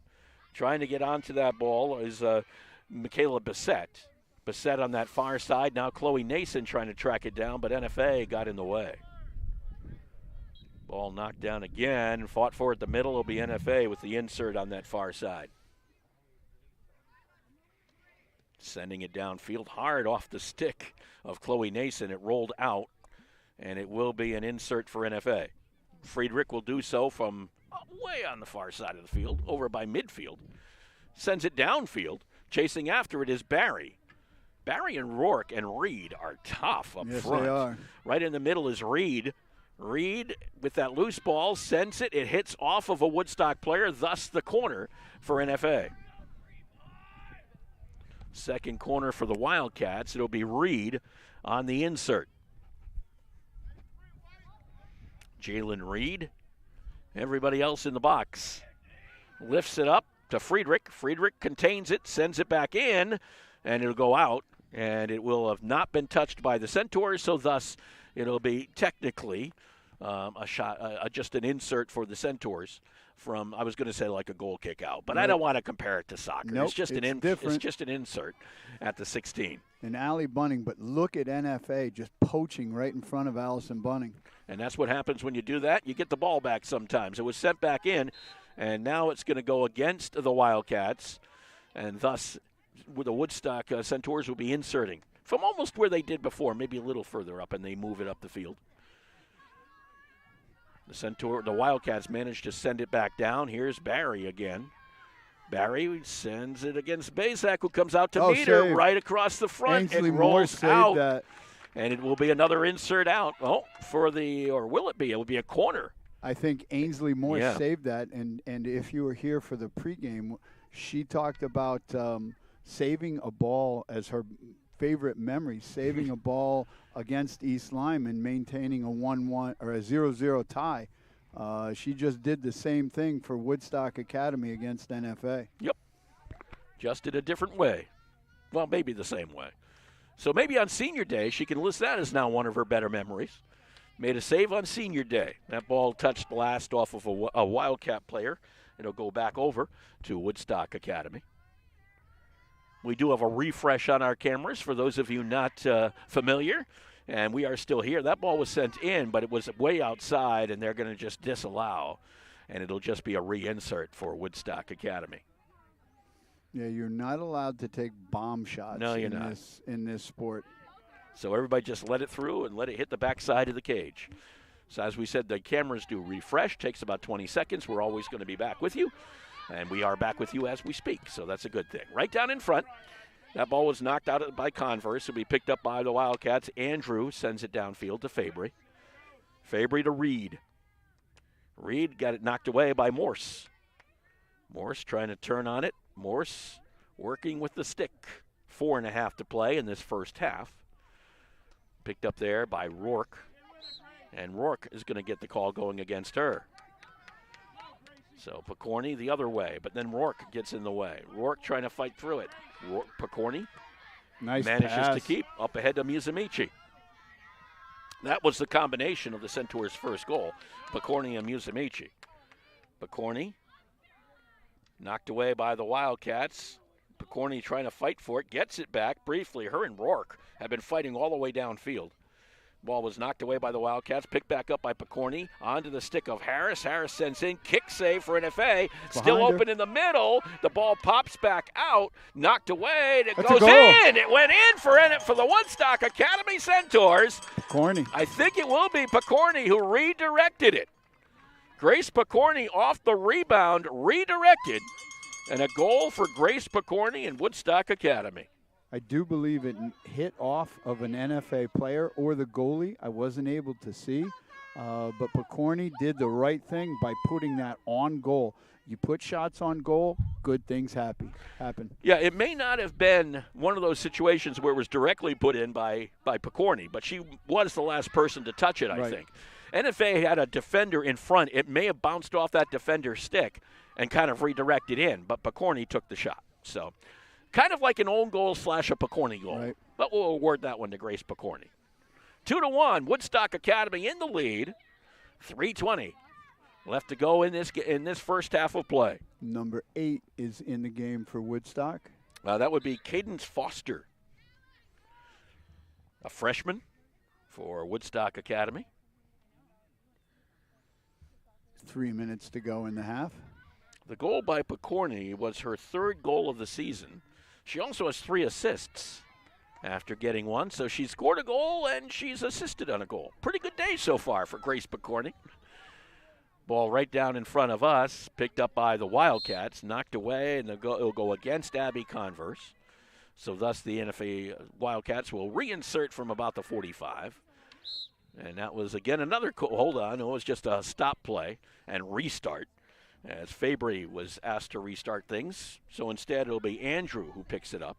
Trying to get onto that ball is Michaela Bissett. Bissett on that far side. Now Chloe Nason trying to track it down, but NFA got in the way. Ball knocked down again. Fought for it the middle. It'll be NFA with the insert on that far side. Sending it downfield hard off the stick of Chloe Nason. It rolled out, and it will be an insert for NFA. Friedrich will do so from way on the far side of the field, over by midfield. Sends it downfield. Chasing after it is Barry. Barry and Rourke and Reed are tough up Yes, front. they are. Right in the middle is Reed. Reed, with that loose ball, sends it. It hits off of a Woodstock player, thus the corner for NFA. Second corner for the Wildcats. It'll be Reed on the insert. Jalen Reed. Everybody else in the box. Lifts it up to Friedrich. Friedrich contains it, sends it back in, and it'll go out. And it will have not been touched by the Centaurs, so thus it'll be technically a shot, just an insert for the Centaurs from, I was going to say like a goal kick out, but I don't want to compare it to soccer. Nope, it's just different. It's just an insert at the 16. And Allie Bunning, but look at NFA just poaching right in front of Allison Bunning. And that's what happens when you do that. You get the ball back sometimes. It was sent back in, and now it's going to go against the Wildcats, and thus the Woodstock Centaurs will be inserting from almost where they did before, maybe a little further up, and they move it up the field. The Wildcats managed to send it back down. Here's Barry again. Barry sends it against Bazak, who comes out to meet her right across the front Ainsley and rolls out. That. And it will be another insert out. Oh, or will it be? It will be a corner. I think Ainsley Moore saved that. And if you were here for the pregame, she talked about saving a ball as her favorite memory, saving a ball against East Lyme and maintaining a 1-1 or a 0-0 tie. She just did the same thing for Woodstock Academy against NFA. Yep. Just in a different way. Well, maybe the same way. So maybe on Senior Day, she can list that as now one of her better memories. Made a save on Senior Day. That ball touched blast off of a Wildcat player. It'll go back over to Woodstock Academy. We do have a refresh on our cameras for those of you not familiar, and we are still here. That ball was sent in, but it was way outside, and they're going to just disallow, and it'll just be a reinsert for Woodstock Academy. Yeah, you're not allowed to take bomb shots in this sport. So everybody just let it through and let it hit the backside of the cage. So as we said, the cameras do refresh. Takes about 20 seconds. We're always going to be back with you. And we are back with you as we speak, so that's a good thing. Right down in front, that ball was knocked out by Converse. It'll be picked up by the Wildcats. Andrew sends it downfield to Fabry. Fabry to Reed. Reed got it knocked away by Morse. Morse trying to turn on it. Morse working with the stick. 4.5 to play in this first half. Picked up there by Rourke. And Rourke is going to get the call going against her. So Picorni the other way, but then Rourke gets in the way. Rourke trying to fight through it. Picorni manages to keep up ahead to Musamichi. That was the combination of the Centaurs' first goal, Picorni and Musamichi. Picorni knocked away by the Wildcats. Picorni trying to fight for it, gets it back briefly. Her and Rourke have been fighting all the way downfield. Ball was knocked away by the Wildcats, picked back up by Picorni, onto the stick of Harris. Harris sends in, kick save for NFA. Still open in the middle. The ball pops back out, knocked away, and it goes in. It went in for the Woodstock Academy Centaurs. Picorni. I think it will be Picorni who redirected it. Grace Picorni off the rebound, redirected, and a goal for Grace Picorni and Woodstock Academy. I do believe it hit off of an NFA player or the goalie. I wasn't able to see, but Picorni did the right thing by putting that on goal. You put shots on goal, good things happen. Yeah, it may not have been one of those situations where it was directly put in by Picorni, but she was the last person to touch it, I think. NFA had a defender in front. It may have bounced off that defender's stick and kind of redirected in, but Picorni took the shot. So kind of like an own goal / a Picorni goal. Right. But we'll award that one to Grace Picorni. 2-1, Woodstock Academy in the lead. 3:20 left to go in this first half of play. Number 8 is in the game for Woodstock. That would be Cadence Foster, a freshman for Woodstock Academy. 3 minutes to go in the half. The goal by Picorni was her third goal of the season. She also has 3 assists after getting one. So she scored a goal and she's assisted on a goal. Pretty good day so far for Grace Picorni. Ball right down in front of us, picked up by the Wildcats, knocked away, and it'll go against Abby Converse. So thus the NFA Wildcats will reinsert from about the 45. And that was, again, another hold on. It was just a stop play and restart as Fabry was asked to restart things. So instead it'll be Andrew who picks it up.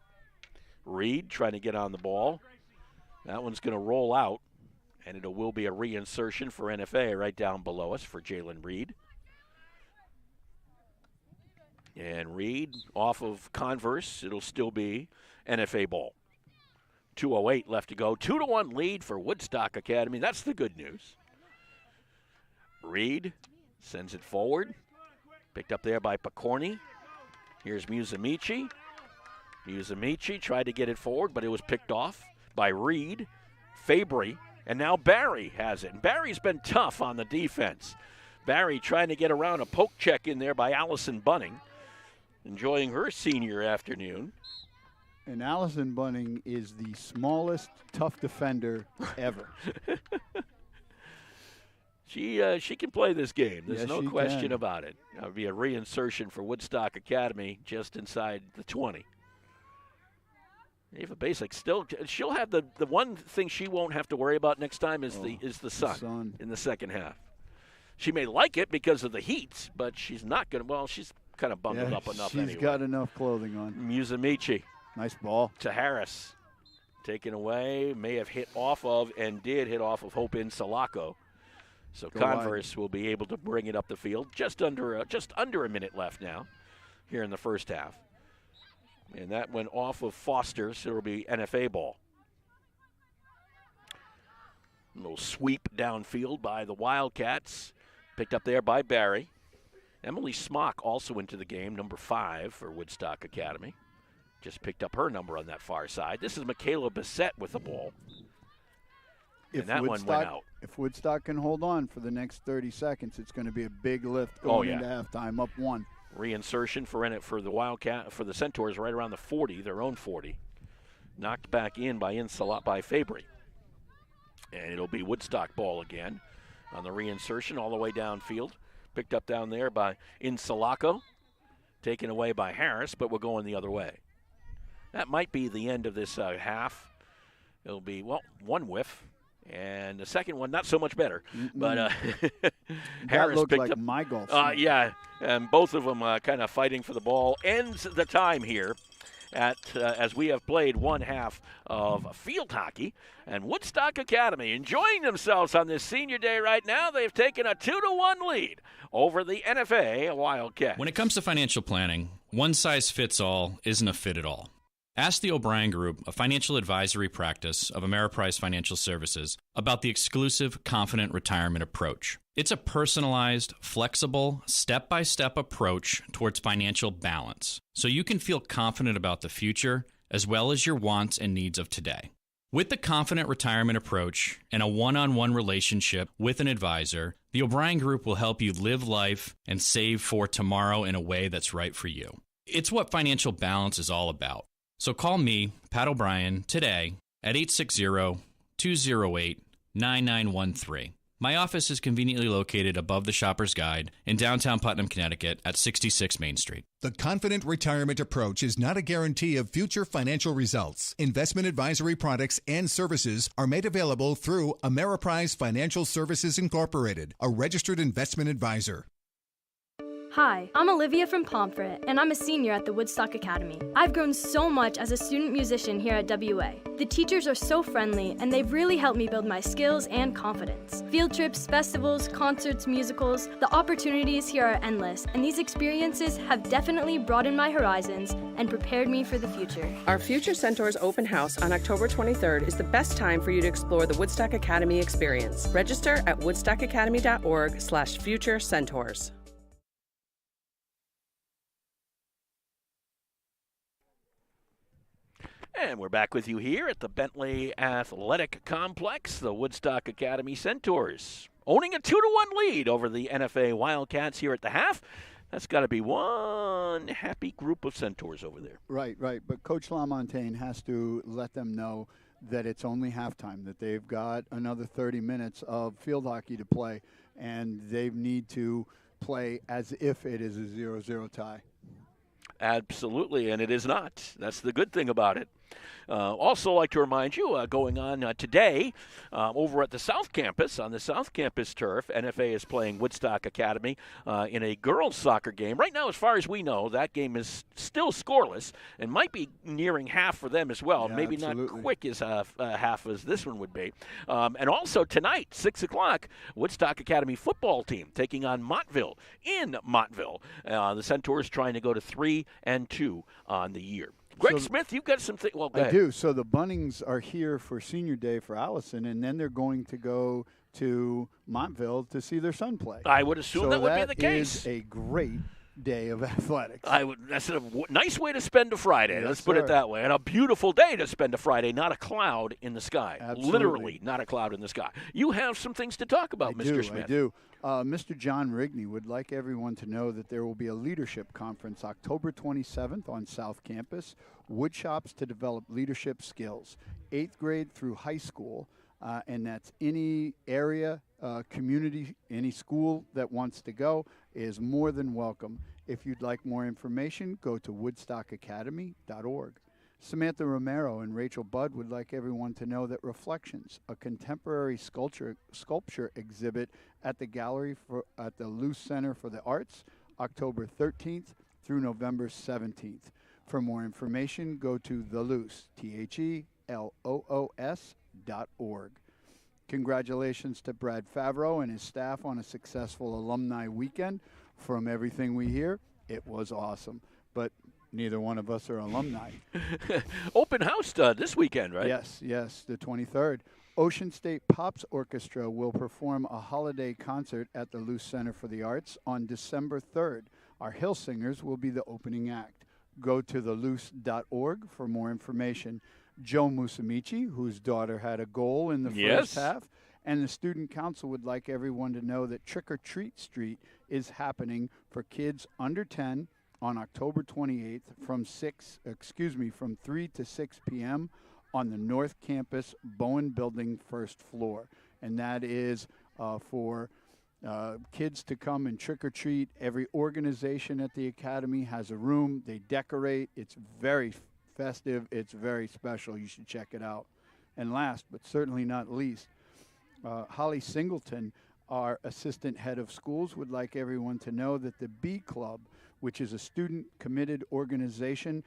Reed trying to get on the ball. That one's going to roll out, and it will be a reinsertion for NFA right down below us for Jalen Reed. And Reed off of Converse. It'll still be NFA ball. 2:08 left to go. 2-1 lead for Woodstock Academy. That's the good news. Reed sends it forward. Picked up there by Picorni. Here's Musamichi. Musamichi tried to get it forward, but it was picked off by Reed, Fabry, and now Barry has it. And Barry's been tough on the defense. Barry trying to get around a poke check in there by Allison Bunning. Enjoying her senior afternoon. And Allison Bunning is the smallest tough defender ever. She can play this game. There's no question can. about it. That would be a reinsertion for Woodstock Academy just inside the 20. Ava Basic still, she'll have the one thing she won't have to worry about next time is the sun in the second half. She may like it because of the heat, but she's not going to, well, she's kind of bundled up enough anyway. She's got enough clothing on. Musamichi. Nice ball. To Harris. Taken away, may have hit off of, and did hit off of Hope in Salako. So Converse will be able to bring it up the field. Just under a minute left now here in the first half. And that went off of Foster, so it'll be NFA ball. A little sweep downfield by the Wildcats. Picked up there by Barry. Emily Smock also into the game, number 5 for Woodstock Academy. Just picked up her number on that far side. This is Michaela Bissett with the ball. And that one went out. If Woodstock can hold on for the next 30 seconds, it's going to be a big lift going into halftime, up 1. Reinsertion for the Wildcat, for the Centaurs right around the 40, their own 40. Knocked back in by Fabry. And it'll be Woodstock ball again on the reinsertion all the way downfield. Picked up down there by Insalako. Taken away by Harris, but we're going the other way. That might be the end of this half. It'll be, one whiff. And the second one, not so much better. But Harris looked picked like up my golf. Yeah, and both of them kind of fighting for the ball. Ends the time here as we have played one half of field hockey. And Woodstock Academy enjoying themselves on this senior day right now. They've taken a 2-1 lead over the NFA Wildcats. When it comes to financial planning, one size fits all isn't a fit at all. Ask the O'Brien Group, a financial advisory practice of Ameriprise Financial Services, about the exclusive Confident Retirement approach. It's a personalized, flexible, step-by-step approach towards financial balance, so you can feel confident about the future as well as your wants and needs of today. With the Confident Retirement approach and a one-on-one relationship with an advisor, the O'Brien Group will help you live life and save for tomorrow in a way that's right for you. It's what financial balance is all about. So call me, Pat O'Brien, today at 860-208-9913. My office is conveniently located above the Shopper's Guide in downtown Putnam, Connecticut at 66 Main Street. The Confident Retirement approach is not a guarantee of future financial results. Investment advisory products and services are made available through Ameriprise Financial Services Incorporated, a registered investment advisor. Hi, I'm Olivia from Pomfret, and I'm a senior at the Woodstock Academy. I've grown so much as a student musician here at WA. The teachers are so friendly, and they've really helped me build my skills and confidence. Field trips, festivals, concerts, musicals, the opportunities here are endless, and these experiences have definitely broadened my horizons and prepared me for the future. Our Future Centaurs open house on October 23rd is the best time for you to explore the Woodstock Academy experience. Register at woodstockacademy.org/future centaurs. And we're back with you here at the Bentley Athletic Complex, the Woodstock Academy Centaurs, owning a 2-1 lead over the NFA Wildcats here at the half. That's got to be one happy group of Centaurs over there. Right. But Coach LaMontagne has to let them know that it's only halftime, that they've got another 30 minutes of field hockey to play, and they need to play as if it is a 0-0 tie. Absolutely, and it is not. That's the good thing about it. Also like to remind you, going on today over at the South Campus, on the South Campus turf, NFA is playing Woodstock Academy in a girls' soccer game. Right now, as far as we know, that game is still scoreless and might be nearing half for them as well. Yeah, Maybe absolutely. not quick as half as this one would be. And also tonight, 6 o'clock, Woodstock Academy football team taking on Montville in Montville. The Centaurs trying to go to 3-2 on the year. Greg Smith, you've got something. Well, go I ahead. do. So the Bunnings are here for Senior Day for Allison, and then they're going to go to Montville to see their son play. I would assume that would be the case. Is a great day of athletics. That's a nice way to spend a Friday. Yes, Let's put it sir. that way. And a beautiful day to spend a Friday, not a cloud in the sky. Absolutely. Literally, not a cloud in the sky. You have some things to talk about, Mr. Smith. I do. Mr. John Rigney would like everyone to know that there will be a leadership conference October 27th on South Campus, Woodshops to develop leadership skills, 8th grade through high school, and that's any area, community, any school that wants to go is more than welcome. If you'd like more information, go to woodstockacademy.org. Samantha Romero and Rachel Budd would like everyone to know that Reflections, a contemporary sculpture exhibit at the gallery at the Luce Center for the Arts, October 13th through November 17th. For more information, go to theluce, TheLoos.org. Congratulations to Brad Favreau and his staff on a successful alumni weekend. From everything we hear, it was awesome. But neither one of us are alumni. Open house this weekend, right? Yes, the 23rd. Ocean State Pops Orchestra will perform a holiday concert at the Luce Center for the Arts on December 3rd. Our Hill Singers will be the opening act. Go to theluce.org for more information. Joe Musamichi, whose daughter had a goal in the first half, and the Student Council would like everyone to know that Trick or Treat Street is happening for kids under 10 on October 28th from 3 to 6 p.m. on the North Campus Bowen Building first floor. And that is for kids to come and trick-or-treat. Every organization at the Academy has a room. They decorate. It's very festive. It's very special. You should check it out. And last, but certainly not least, Holly Singleton, our assistant head of schools, would like everyone to know that the Bee Club, which is a student-committed organization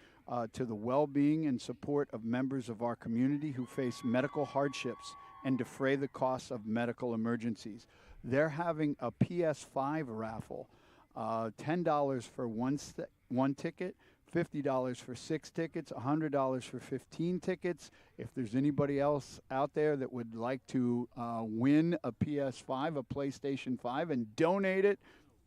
to the well-being and support of members of our community who face medical hardships and defray the costs of medical emergencies. They're having a PS5 raffle, $10 for one ticket, $50 for 6 tickets, $100 for 15 tickets. If there's anybody else out there that would like to win a PS5, a PlayStation 5, and donate it,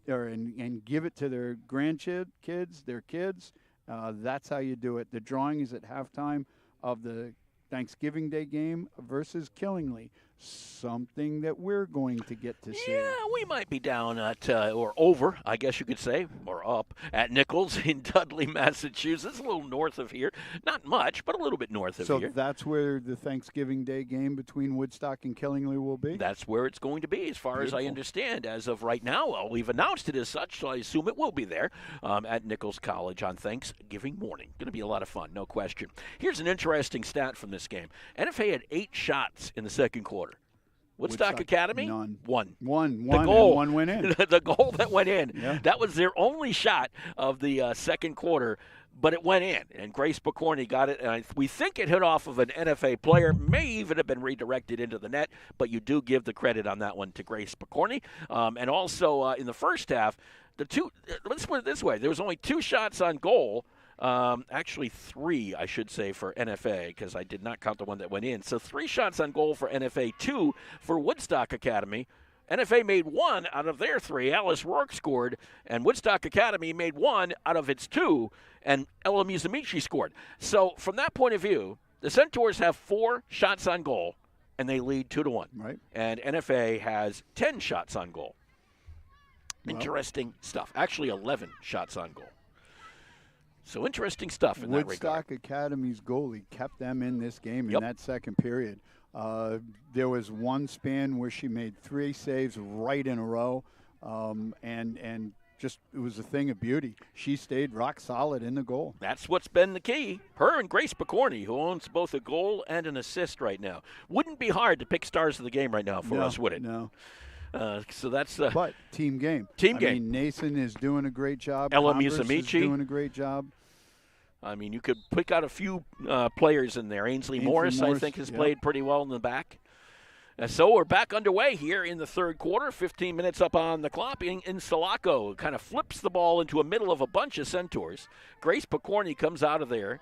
and give it to their grandkids, their kids, that's how you do it. The drawing is at halftime of the Thanksgiving Day game versus Killingly. Something that we're going to get to see. Yeah, we might be down at, or over, I guess you could say, or up, at Nichols in Dudley, Massachusetts, a little north of here. Not much, but a little bit north of here. So that's where the Thanksgiving Day game between Woodstock and Killingly will be? That's where it's going to be, as far as I understand. As of right now, well, we've announced it as such, so I assume it will be there at Nichols College on Thanksgiving morning. Going to be a lot of fun, no question. Here's an interesting stat from this game. NFA had 8 shots in the second quarter. Woodstock Academy? None. One. The goal. And one went in. The goal that went in. Yeah. That was their only shot of the second quarter, but it went in. And Grace Picorni got it, and we think it hit off of an NFA player. May even have been redirected into the net, but you do give the credit on that one to Grace Picorni. And also in the first half, let's put it this way. There was only 2 shots on goal. Actually 3, I should say, for NFA, because I did not count the one that went in. So 3 shots on goal for NFA, 2 for Woodstock Academy. NFA made 1 out of their 3. Alice Rourke scored, and Woodstock Academy made 1 out of its 2, and Ella Musamichi scored. So from that point of view, the Centaurs have 4 shots on goal, and they lead 2-1. Right. And NFA has 10 shots on goal. Interesting stuff. Actually, 11 shots on goal. So interesting stuff in that regard. Woodstock Academy's goalie kept them in this game in that second period. There was one span where she made 3 saves right in a row, and it was a thing of beauty. She stayed rock solid in the goal. That's what's been the key. Her and Grace Picorni, who owns both a goal and an assist right now. Wouldn't be hard to pick stars of the game right now for us, would it? No. So that's but team game. Team game. I mean, Nathan is doing a great job. Ella Converse is Musamichi doing a great job. I mean, you could pick out a few players in there. Ainsley Morris, I think, has played pretty well in the back. So we're back underway here in the third quarter. 15 minutes up on the clock. In Sulaco kind of flips the ball into a middle of a bunch of Centaurs. Grace Picorni comes out of there.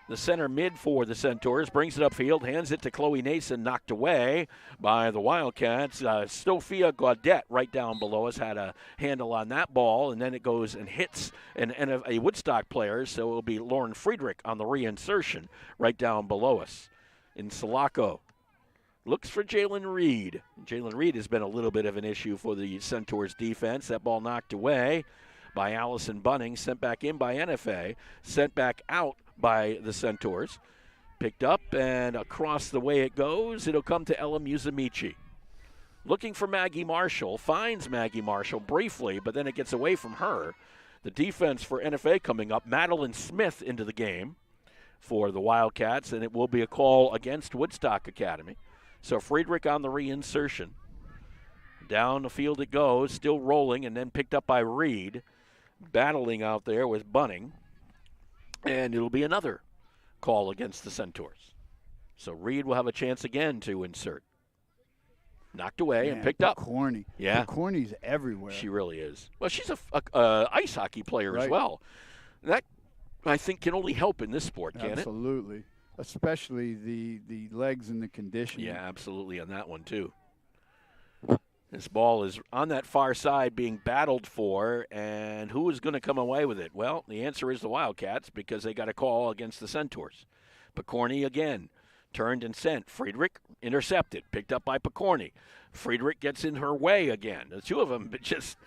The center mid for the Centaurs brings it upfield, hands it to Chloe Nason, knocked away by the Wildcats. Sophia Gaudet right down below us had a handle on that ball, and then it goes and hits a Woodstock player, so it'll be Lauren Friedrich on the reinsertion right down below us. In Sulaco, looks for Jalen Reed. Jalen Reed has been a little bit of an issue for the Centaurs defense. That ball knocked away by Allison Bunning, sent back in by NFA, sent back out by the Centaurs. Picked up and across the way it goes, it'll come to Ella Musamichi. Looking for Maggie Marshall, finds Maggie Marshall briefly, but then it gets away from her. The defense for NFA coming up, Madeline Smith into the game for the Wildcats, and it will be a call against Woodstock Academy. So Friedrich on the reinsertion. Down the field it goes, still rolling, and then picked up by Reed. Battling out there with Bunning. And it'll be another call against the Centaurs. So Reed will have a chance again to insert. Knocked away and picked up. Corny. Yeah. Corny's everywhere. She really is. Well, she's a ice hockey player as well. That, I think, can only help in this sport, can it? Absolutely. Especially the legs and the conditioning. Yeah, absolutely on that one, too. This ball is on that far side being battled for, and who is going to come away with it? Well, the answer is the Wildcats because they got a call against the Centaurs. Picorni again, turned and sent. Friedrich intercepted, picked up by Picorni. Friedrich gets in her way again. The two of them just,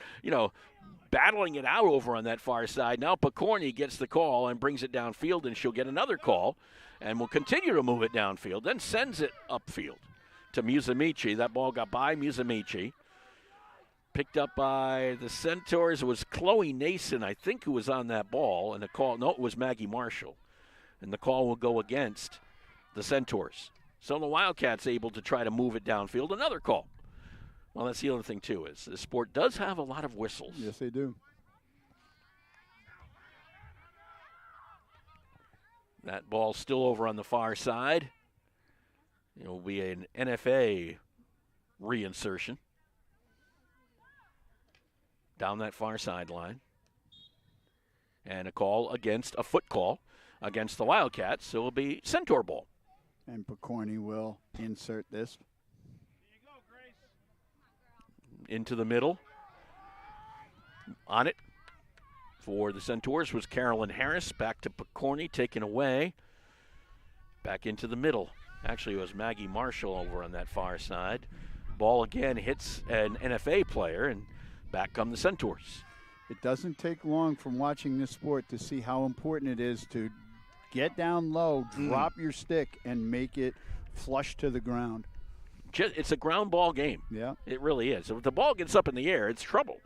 battling it out over on that far side. Now Picorni gets the call and brings it downfield, and she'll get another call, and will continue to move it downfield, then sends it upfield to Musamichi. That ball got by Musamichi. Picked up by the Centaurs. It was Chloe Nason, I think, who was on that ball. And the call, no, it was Maggie Marshall. And the call will go against the Centaurs. So the Wildcats able to try to move it downfield. Another call. Well, that's the other thing, too, is the sport does have a lot of whistles. Yes, they do. That ball still over on the far side. It will be an NFA reinsertion down that far sideline. And a foot call against the Wildcats. So it will be Centaur ball. And Picorni will insert this. Into the middle. On it for the Centaurs was Carolyn Harris. Back to Picorni, taken away. Back into the middle. Actually, it was Maggie Marshall over on that far side. Ball again hits an NFA player, and back come the Centaurs. It doesn't take long from watching this sport to see how important it is to get down low, drop your stick, and make it flush to the ground. It's a ground ball game. Yeah. It really is. If the ball gets up in the air, it's trouble.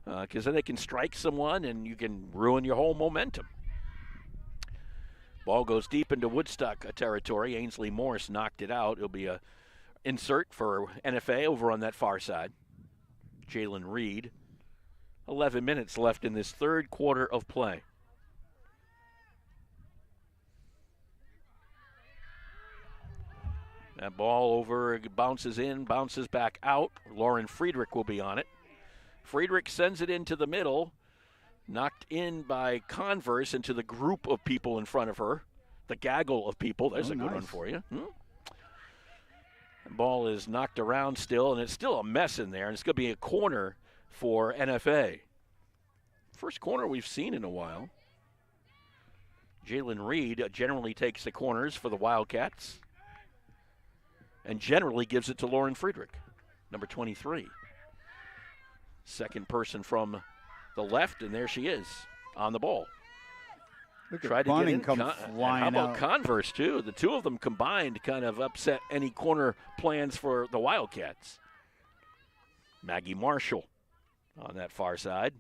Because then they can strike someone, and you can ruin your whole momentum. Ball goes deep into Woodstock territory. Ainsley Morris knocked it out. It'll be a insert for NFA over on that far side. Jalen Reed. 11 minutes left in this third quarter of play. That ball over, bounces in, bounces back out. Lauren Friedrich will be on it. Friedrich sends it into the middle. Knocked in by Converse into the group of people in front of her. The gaggle of people. There's a good one for you. The ball is knocked around still, and it's still a mess in there, and it's going to be a corner for NFA. First corner we've seen in a while. Jalen Reed generally takes the corners for the Wildcats and generally gives it to Lauren Friedrich, number 23. Second person from the left, and there she is on the ball. Look Tried at to get Bunning in. come flying How about out. Converse, too? The two of them combined kind of upset any corner plans for the Wildcats. Maggie Marshall on that far side.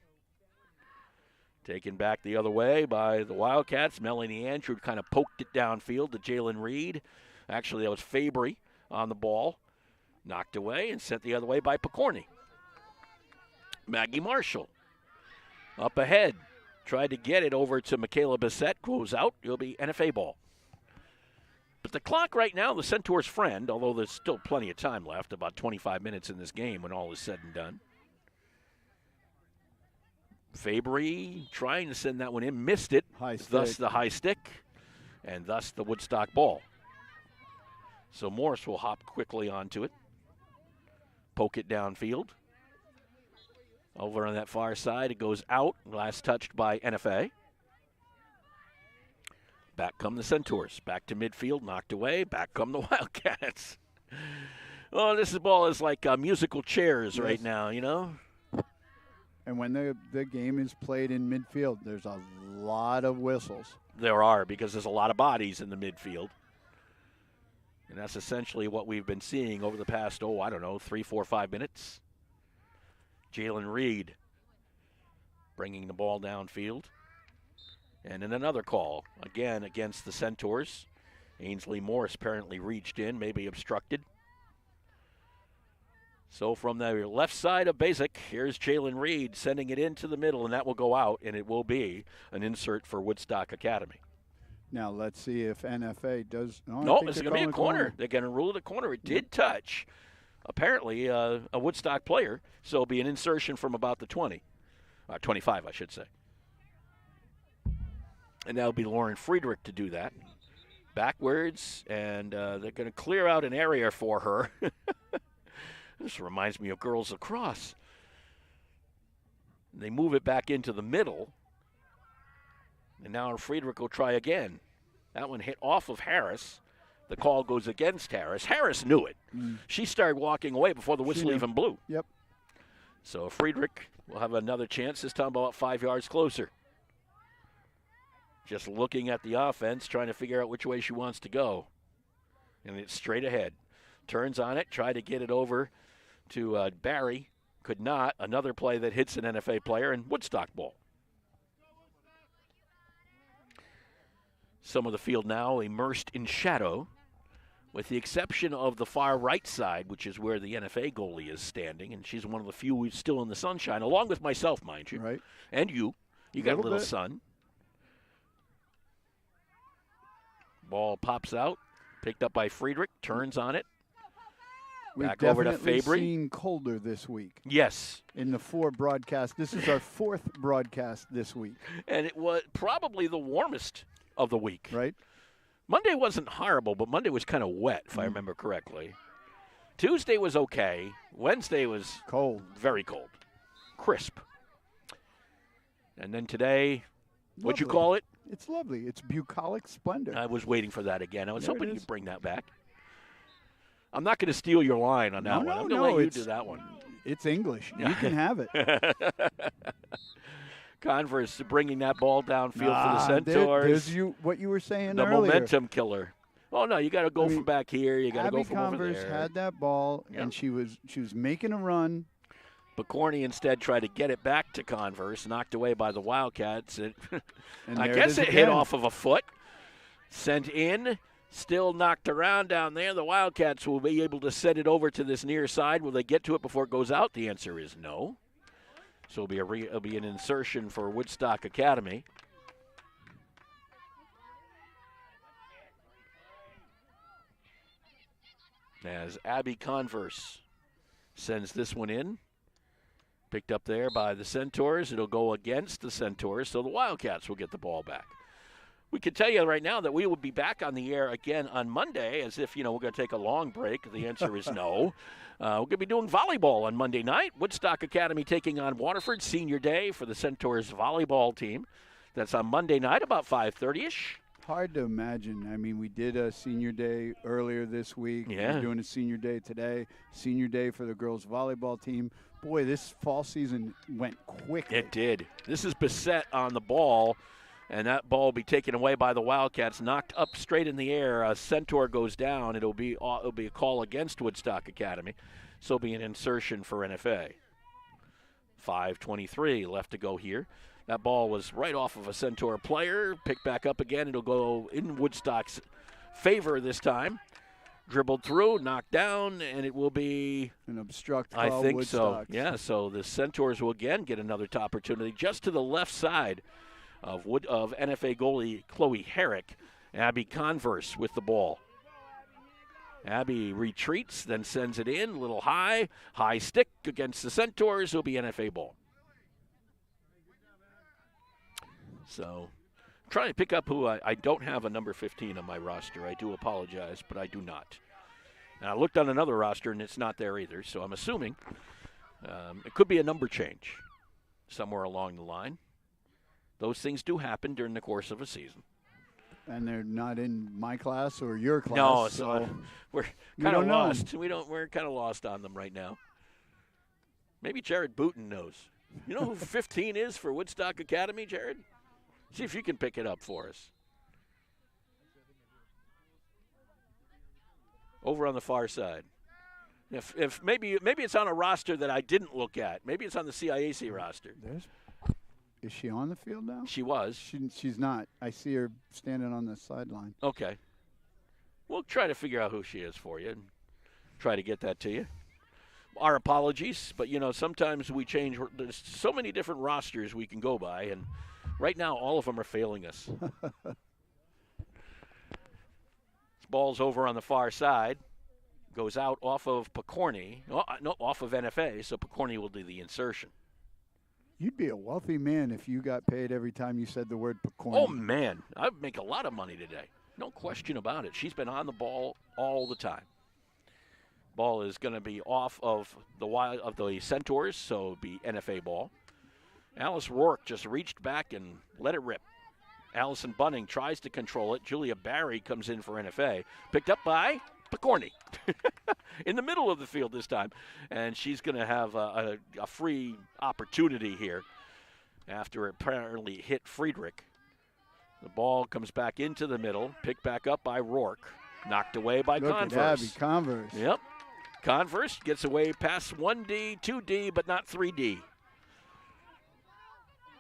Taken back the other way by the Wildcats. Melanie Andrew kind of poked it downfield to Jalen Reed. Actually, that was Fabry on the ball. Knocked away and sent the other way by Picorni. Maggie Marshall up ahead. Tried to get it over to Michaela Bissett. Goes out. It'll be NFA ball. But the clock right now, the Centaurs' friend, although there's still plenty of time left, about 25 minutes in this game when all is said and done. Fabry trying to send that one in, missed it, thus the high stick, and thus the Woodstock ball. So Morris will hop quickly onto it, poke it downfield. Over on that far side, it goes out, last touched by NFA. Back come the Centaurs, back to midfield, knocked away, back come the Wildcats. Oh, this ball is like musical chairs right now, you know? And when the game is played in midfield, there's a lot of whistles. There are, because there's a lot of bodies in the midfield. And that's essentially what we've been seeing over the past, 3, 4, 5 minutes. Jalen Reed bringing the ball downfield. And then another call, again against the Centaurs. Ainsley Morris apparently reached in, maybe obstructed. So from the left side of Basic, here's Jalen Reed sending it into the middle, and that will go out, and it will be an insert for Woodstock Academy. Now let's see if NFA does. No, it's going to be a corner. They're going to rule it a corner. It did touch, apparently, a Woodstock player, so it'll be an insertion from about the 20. 25, I should say. And that'll be Lauren Friedrich to do that. Backwards, and they're going to clear out an area for her. This reminds me of girls lacrosse. They move it back into the middle. And now Friedrich will try again. That one hit off of Harris. The call goes against Harris. Harris knew it. She started walking away before the whistle even blew. Yep. So Friedrich will have another chance, this time about 5 yards closer. Just looking at the offense, trying to figure out which way she wants to go. And it's straight ahead. Turns on it, tried to get it over to Barry. Could not. Another play that hits an NFA player, and Woodstock ball. Some of the field now immersed in shadow, with the exception of the far right side, which is where the NFA goalie is standing, and she's one of the few who's still in the sunshine, along with myself, mind you. Right. And you. You got a little sun. Ball pops out, picked up by Friedrich, turns on it. Back over to Fabry. We've definitely seen colder this week. Yes. In the 4 broadcasts. This is our 4th broadcast this week. And it was probably the warmest of the week. Right. Monday wasn't horrible, but Monday was kind of wet, if I remember correctly. Tuesday was okay. Wednesday was cold. Very cold. Crisp. And then today, what'd you call it? It's lovely. It's bucolic splendor. I was waiting for that again. I was There hoping it you'd is. bring that back. I'm not going to steal your line on that one. I'm going to let you do that one. It's English. You can have it. Converse bringing that ball downfield for the Centaurs. There's what you were saying the earlier. Momentum killer. Oh, no, you got to go from back here. You got to go from Converse over there. had that ball, and she was making a run. Picorni instead tried to get it back to Converse, knocked away by the Wildcats. I there guess it is it hit again. off of a foot. Sent in, still knocked around down there. The Wildcats will be able to send it over to this near side. Will they get to it before it goes out? The answer is no. So it'll be an insertion for Woodstock Academy. As Abby Converse sends this one in. Picked up there by the Centaurs. It'll go against the Centaurs, so the Wildcats will get the ball back. We can tell you right now that we will be back on the air again on Monday, as if, we're going to take a long break. The answer is no. We're going to be doing volleyball on Monday night. Woodstock Academy taking on Waterford, senior day for the Centaurs volleyball team. That's on Monday night, about 5:30-ish. Hard to imagine. I mean, we did a senior day earlier this week. Yeah. We're doing a senior day today. Senior day for the girls volleyball team. Boy, this fall season went quickly. It did. This is Bissett on the ball, and that ball will be taken away by the Wildcats, knocked up straight in the air. A Centaur goes down. It'll be a call against Woodstock Academy, so it'll be an insertion for NFA. 5:23 left to go here. That ball was right off of a Centaur player. Picked back up again. It'll go in Woodstock's favor this time. Dribbled through, knocked down, and it will be an obstruct call. I think Woodstock. so. Yeah, so the Centaurs will again get another opportunity just to the left side of NFA goalie Chloe Herrick. Abby Converse with the ball. Abby retreats, then sends it in, a little high stick against the Centaurs. It'll be NFA ball. So, trying to pick up who I don't have a number 15 on my roster. I do apologize, but I do not. And I looked on another roster, and it's not there either, so I'm assuming it could be a number change somewhere along the line. Those things do happen during the course of a season. And they're not in my class or your class. No, so we're kind of lost. We're kind of lost on them right now. Maybe Jared Booten knows. You know who 15 is for Woodstock Academy, Jared? See if you can pick it up for us. Over on the far side. If maybe it's on a roster that I didn't look at. Maybe it's on the CIAC roster. Is she on the field now? She was. She's not. I see her standing on the sideline. Okay. We'll try to figure out who she is for you and try to get that to you. Our apologies, but, sometimes we change. There's so many different rosters we can go by, and right now all of them are failing us. This ball's over on the far side. Goes out off of Picorni. No, off of NFA, so Picorni will do the insertion. You'd be a wealthy man if you got paid every time you said the word Picorni. Oh, man. I'd make a lot of money today. No question about it. She's been on the ball all the time. Ball is going to be off of the Centaurs, so it'll be NFA ball. Alice Rourke just reached back and let it rip. Allison Bunning tries to control it. Julia Barry comes in for NFA. Picked up by Picorni in the middle of the field this time. And she's going to have a free opportunity here after it apparently hit Friedrich. The ball comes back into the middle, picked back up by Rourke, knocked away by Converse. Look at Abby Converse. Yep. Converse gets away past 1D, 2D, but not 3D.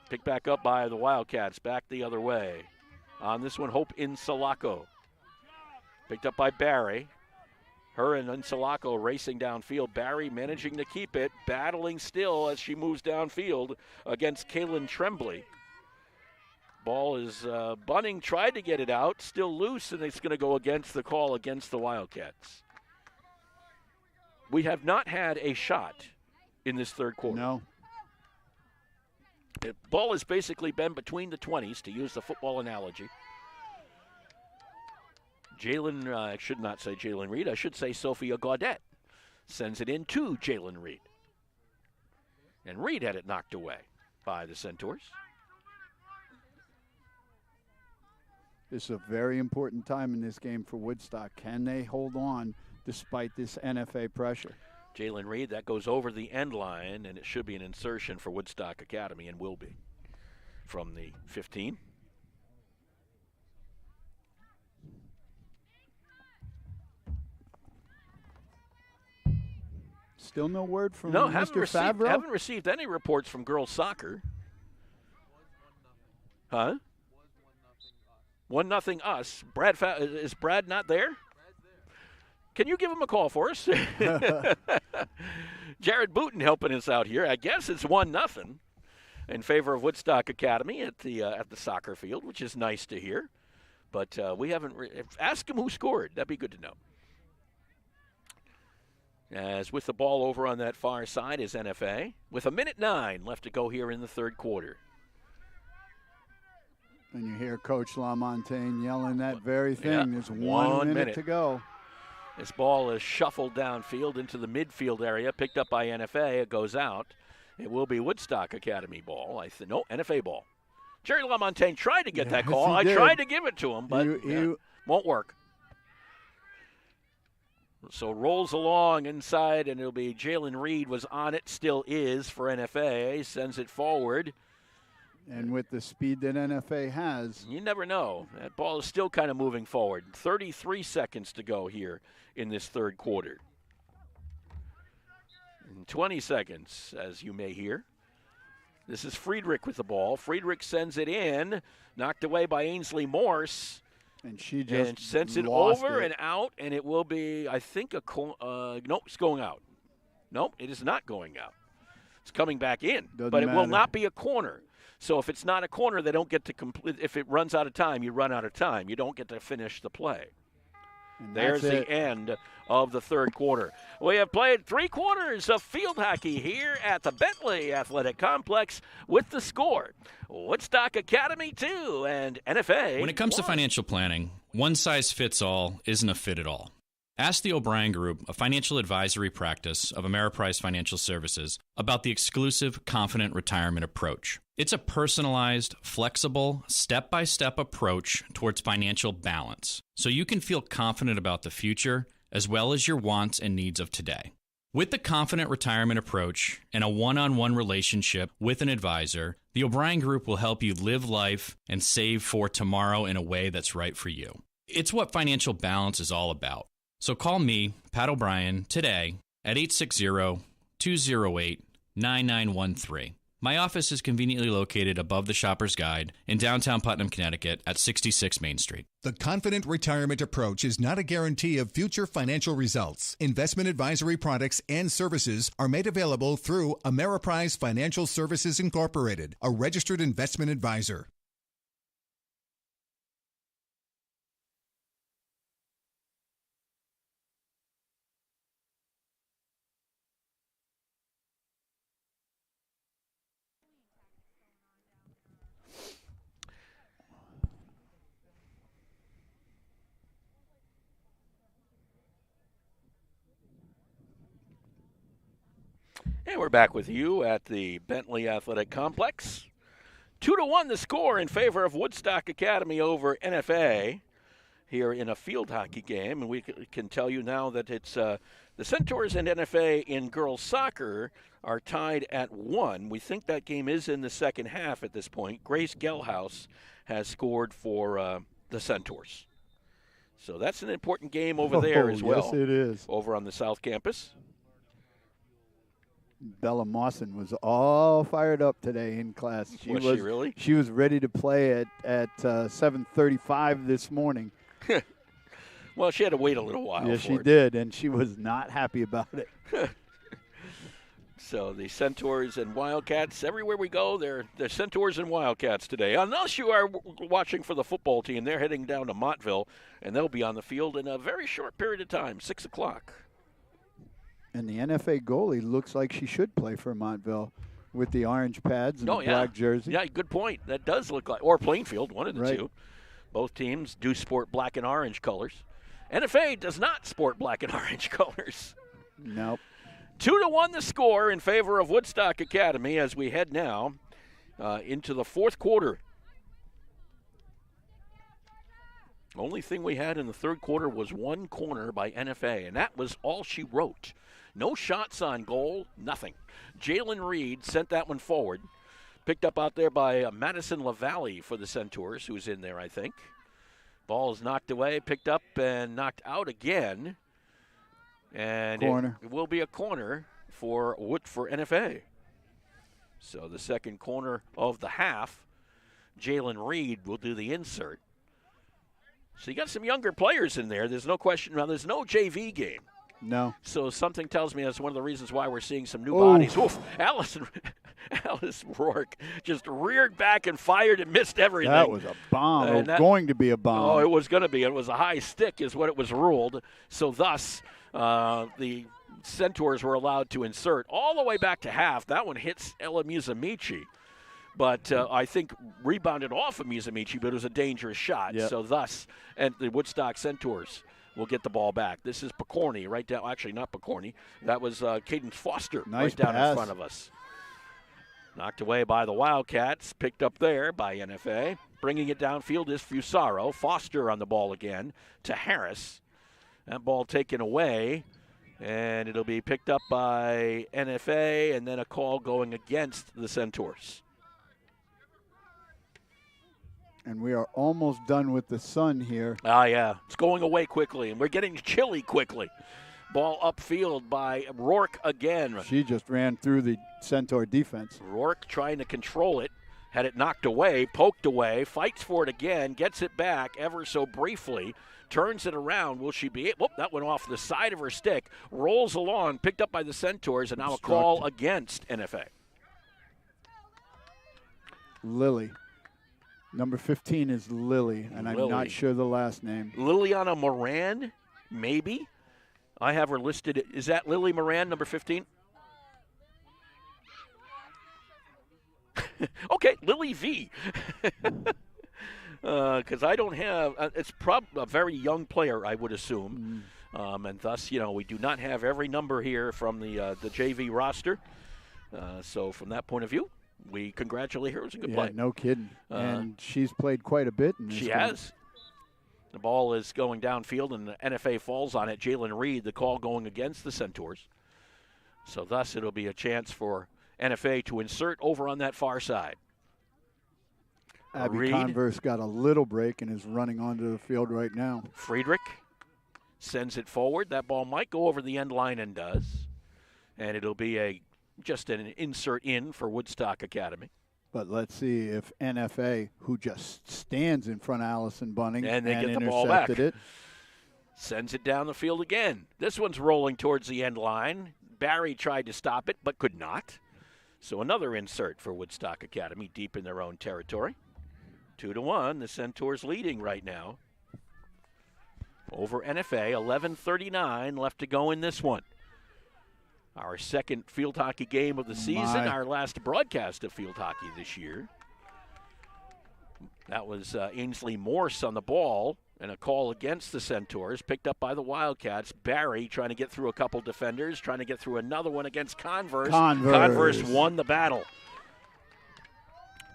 Picked back up by the Wildcats, back the other way. On this one, Hope Insalaco. Picked up by Barry. Her and Insalaco racing downfield. Barry managing to keep it, battling still as she moves downfield against Kaylin Tremblay. Ball is Bunning tried to get it out, still loose, and it's going to go against the call against the Wildcats. We have not had a shot in this third quarter. No. The ball has basically been between the 20s, to use the football analogy. I should not say Jalen Reed, I should say Sophia Gaudet sends it in to Jalen Reed. And Reed had it knocked away by the Centaurs. This is a very important time in this game for Woodstock. Can they hold on despite this NFA pressure? Jalen Reed, that goes over the end line, and it should be an insertion for Woodstock Academy, and will be from the 15. Still no word from Mr. Favreau? Haven't received any reports from girls soccer. Huh? 1-0 us. Is Brad not there? Can you give him a call for us? Jared Booten helping us out here. I guess it's 1-0 in favor of Woodstock Academy at the soccer field, which is nice to hear. But we haven't. Ask him who scored. That'd be good to know. As with the ball over on that far side is NFA, with 1:09 left to go here in the third quarter. And you hear Coach LaMontagne yelling that very thing. Yeah, There's 1 minute to go. This ball is shuffled downfield into the midfield area, picked up by NFA. It goes out. It will be Woodstock Academy ball. No, NFA ball. Jerry LaMontagne tried to get that call. I tried to give it to him, but won't work. So rolls along inside, and it'll be Jalen Reed was on it, still is for NFA. Sends it forward. And with the speed that NFA has. You never know. That ball is still kind of moving forward. 33 seconds to go here in this third quarter. In 20 seconds, as you may hear. This is Friedrich with the ball. Friedrich sends it in, knocked away by Ainsley Morse. And she just sends it lost over it. and out, and it will be, I think, nope, it's going out. Nope, it is not going out. It's coming back in, but it will not be a corner. So if it's not a corner, they don't get to complete. If it runs out of time, you run out of time. You don't get to finish the play. And there's that's the it. end of the third quarter. We have played 3 quarters of field hockey here at the Bentley Athletic Complex with the score. Woodstock Academy 2 and NFA. When it comes to financial planning, one size fits all isn't a fit at all. Ask the O'Brien Group, a financial advisory practice of Ameriprise Financial Services, about the exclusive Confident Retirement approach. It's a personalized, flexible, step-by-step approach towards financial balance, so you can feel confident about the future as well as your wants and needs of today. With the Confident Retirement approach and a one-on-one relationship with an advisor, the O'Brien Group will help you live life and save for tomorrow in a way that's right for you. It's what financial balance is all about. So call me, Pat O'Brien, today at 860-208-9913. My office is conveniently located above the Shopper's Guide in downtown Putnam, Connecticut at 66 Main Street. The Confident Retirement approach is not a guarantee of future financial results. Investment advisory products and services are made available through Ameriprise Financial Services Incorporated, a registered investment advisor. And we're back with you at the Bentley Athletic Complex. 2-1 the score in favor of Woodstock Academy over NFA here in a field hockey game. And we can tell you now that it's the Centaurs and NFA in girls soccer are tied at 1. We think that game is in the second half at this point. Grace Gelhaus has scored for the Centaurs. So that's an important game over there as well. Yes, it is. Over on the South Campus. Bella Mawson was all fired up today in class. Was she really? She was ready to play at 7:35 this morning. Well, she had to wait a little while. Yeah, for she it. did, and she was not happy about it. So the Centaurs and Wildcats, everywhere we go, they're Centaurs and Wildcats today. Unless you are watching for the football team, they're heading down to Montville, and they'll be on the field in a very short period of time, 6 o'clock. And the NFA goalie looks like she should play for Montville with the orange pads and the black jersey. Yeah, good point. That does look like, or Plainfield, one of the Right. two. Both teams do sport black and orange colors. NFA does not sport black and orange colors. Nope. 2-1 the score in favor of Woodstock Academy as we head now into the fourth quarter. Only thing we had in the third quarter was one corner by NFA, and that was all she wrote. No shots on goal, nothing. Jalen Reed sent that one forward. Picked up out there by Madison LaValle for the Centaurs, who's in there, I think. Ball is knocked away, picked up, and knocked out again. And Corner. it will be a corner for NFA. So the second corner of the half, Jalen Reed will do the insert. So you got some younger players in there. There's no question. Now, there's no JV game. No. So something tells me that's one of the reasons why we're seeing some new bodies. Oof. Alice Rourke just reared back and fired and missed everything. That was a bomb. It was going to be a bomb. Oh, it was going to be. It was a high stick is what it was ruled. So thus, the Centaurs were allowed to insert all the way back to half. That one hits Ella Musamichi. But I think rebounded off of Musamichi, but it was a dangerous shot. Yep. So thus, and the Woodstock Centaurs will get the ball back. This is Picorni right down. Actually, not Picorni. That was Cadence Foster Nice right down pass. in front of us. Knocked away by the Wildcats. Picked up there by NFA. Bringing it downfield is Fusaro. Foster on the ball again to Harris. That ball taken away. And it'll be picked up by NFA, and then a call going against the Centaurs. And we are almost done with the sun here. Ah, yeah. It's going away quickly, and we're getting chilly quickly. Ball upfield by Rourke again. She just ran through the Centaur defense. Rourke trying to control it. Had it knocked away, poked away, fights for it again, gets it back ever so briefly, turns it around. Will she be able? Whoop, that went off the side of her stick, rolls along, picked up by the Centaurs, and now a call against NFA. Lily. Number 15 is Lily, and I'm not sure the last name. Liliana Moran, maybe. I have her listed. Is that Lily Moran, number 15? Okay, Lily V. Because I don't have, it's probably a very young player, I would assume. And thus, we do not have every number here from the JV roster. So from that point of view, we congratulate her. It was a good play. No kidding. And she's played quite a bit. She has. The ball is going downfield, and the NFA falls on it. Jalen Reed, the call going against the Centaurs. So thus, it'll be a chance for NFA to insert over on that far side. Abby Converse got a little break and is running onto the field right now. Friedrich sends it forward. That ball might go over the end line and does. And it'll be just an insert in for Woodstock Academy. But let's see if NFA, who just stands in front of Allison Bunning and they get the ball back, sends it down the field again. This one's rolling towards the end line. Barry tried to stop it but could not. So another insert for Woodstock Academy deep in their own territory. 2-1, the Centaurs leading right now over NFA. 11:39 left to go in this one. Our second field hockey game of the season, our last broadcast of field hockey this year. That was Ainsley Morse on the ball, and a call against the Centaurs, picked up by the Wildcats. Barry trying to get through a couple defenders, trying to get through another one against Converse. Converse won the battle.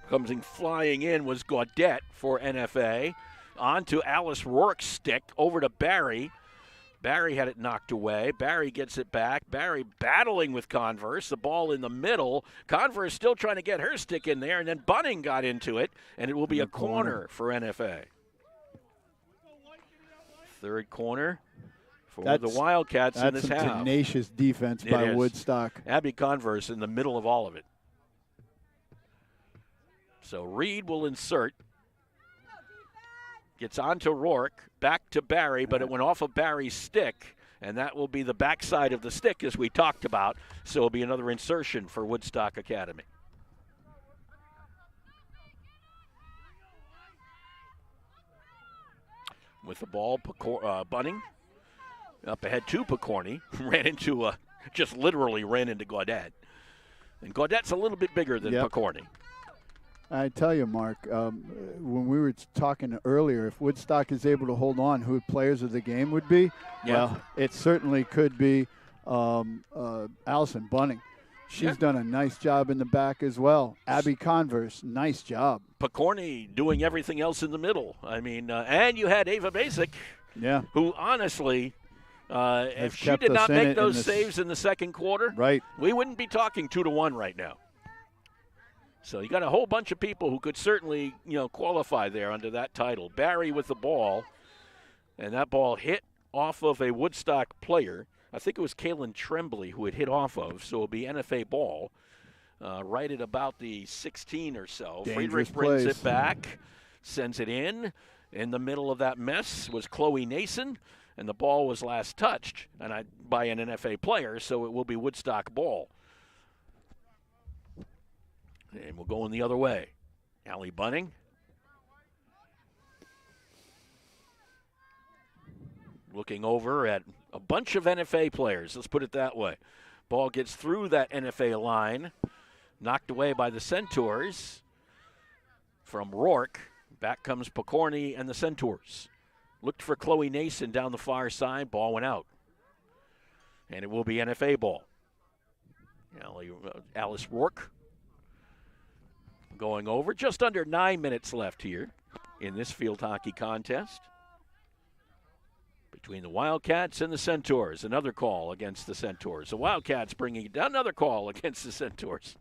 Coming flying in was Gaudette for NFA. On to Alice Rourke's stick, over to Barry. Barry had it knocked away. Barry gets it back. Barry battling with Converse. The ball in the middle. Converse still trying to get her stick in there, and then Bunning got into it, and it will be a corner for NFA. Third corner for the Wildcats in this half. That's some tenacious defense by Woodstock. Abby Converse in the middle of all of it. So Reed will insert. Gets onto Rourke, back to Barry, but it went off of Barry's stick, and that will be the backside of the stick as we talked about. So it'll be another insertion for Woodstock Academy. With the ball, Bunning up ahead to Picorni. Just literally ran into Gaudette. And Gaudette's a little bit bigger than Picorni. I tell you, Mark, when we were talking earlier, if Woodstock is able to hold on, who players of the game would be? Well, it certainly could be Allison Bunning. She's done a nice job in the back as well. Abby Converse, nice job. Picorni doing everything else in the middle. I mean, and you had Ava Basic, who honestly, if she did not make those saves in the second quarter, we wouldn't be talking 2-1 right now. So you got a whole bunch of people who could certainly, qualify there under that title. Barry with the ball, and that ball hit off of a Woodstock player. I think it was Kaylin Tremblay who it hit off of, so it'll be NFA ball right at about the 16 or so. Friedrich brings it back, sends it in. In the middle of that mess was Chloe Nason, and the ball was last touched by an NFA player, so it will be Woodstock ball. And we'll go in the other way. Allie Bunning. Looking over at a bunch of NFA players. Let's put it that way. Ball gets through that NFA line. Knocked away by the Centaurs. From Rourke. Back comes Picorni and the Centaurs. Looked for Chloe Nason down the far side. Ball went out. And it will be NFA ball. Alice Rourke. Going over, just under 9 minutes left here in this field hockey contest between the Wildcats and the Centaurs. Another call against the Centaurs. The Wildcats bringing it down. Another call against the Centaurs.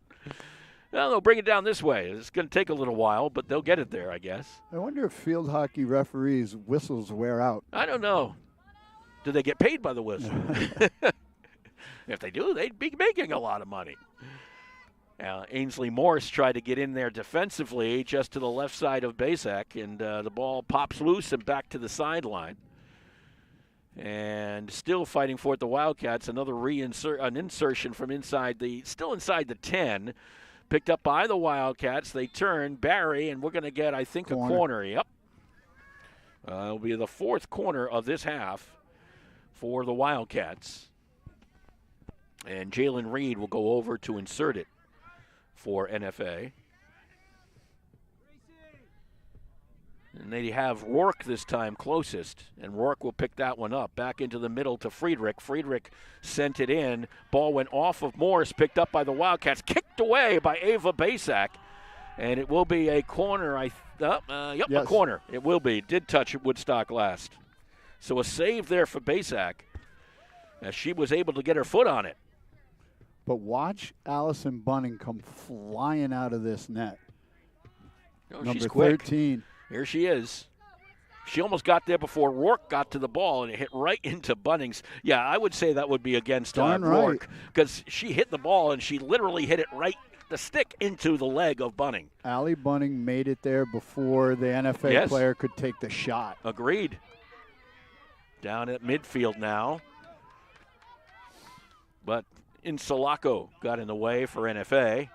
Well, they'll bring it down this way. It's going to take a little while, but they'll get it there, I guess. I wonder if field hockey referees' whistles wear out. I don't know. Do they get paid by the whistle? If they do, they'd be making a lot of money. Ainsley Morse tried to get in there defensively just to the left side of Basak, and the ball pops loose and back to the sideline. And still fighting for it, the Wildcats. Another an insertion from inside still inside the 10. Picked up by the Wildcats. They turn Barry, and we're going to get, I think, a corner. Yep. It'll be the fourth corner of this half for the Wildcats. And Jalen Reed will go over to insert it for NFA. And they have Rourke this time closest, and Rourke will pick that one up. Back into the middle to Friedrich. Friedrich sent it in. Ball went off of Morris, picked up by the Wildcats, kicked away by Ava Basak. And it will be a corner. A corner. It will be. Did touch Woodstock last. So a save there for Basak, as she was able to get her foot on it. But watch Allison Bunning come flying out of this net. Number she's quick. 13. Here she is. She almost got there before Rourke got to the ball, and it hit right into Bunnings. Yeah, I would say that would be against Rourke, because she hit the ball, and she literally hit it right, the stick, into the leg of Bunning. Allie Bunning made it there before the NFA player could take the shot. Agreed. Down at midfield now. But Insulako got in the way for NFA.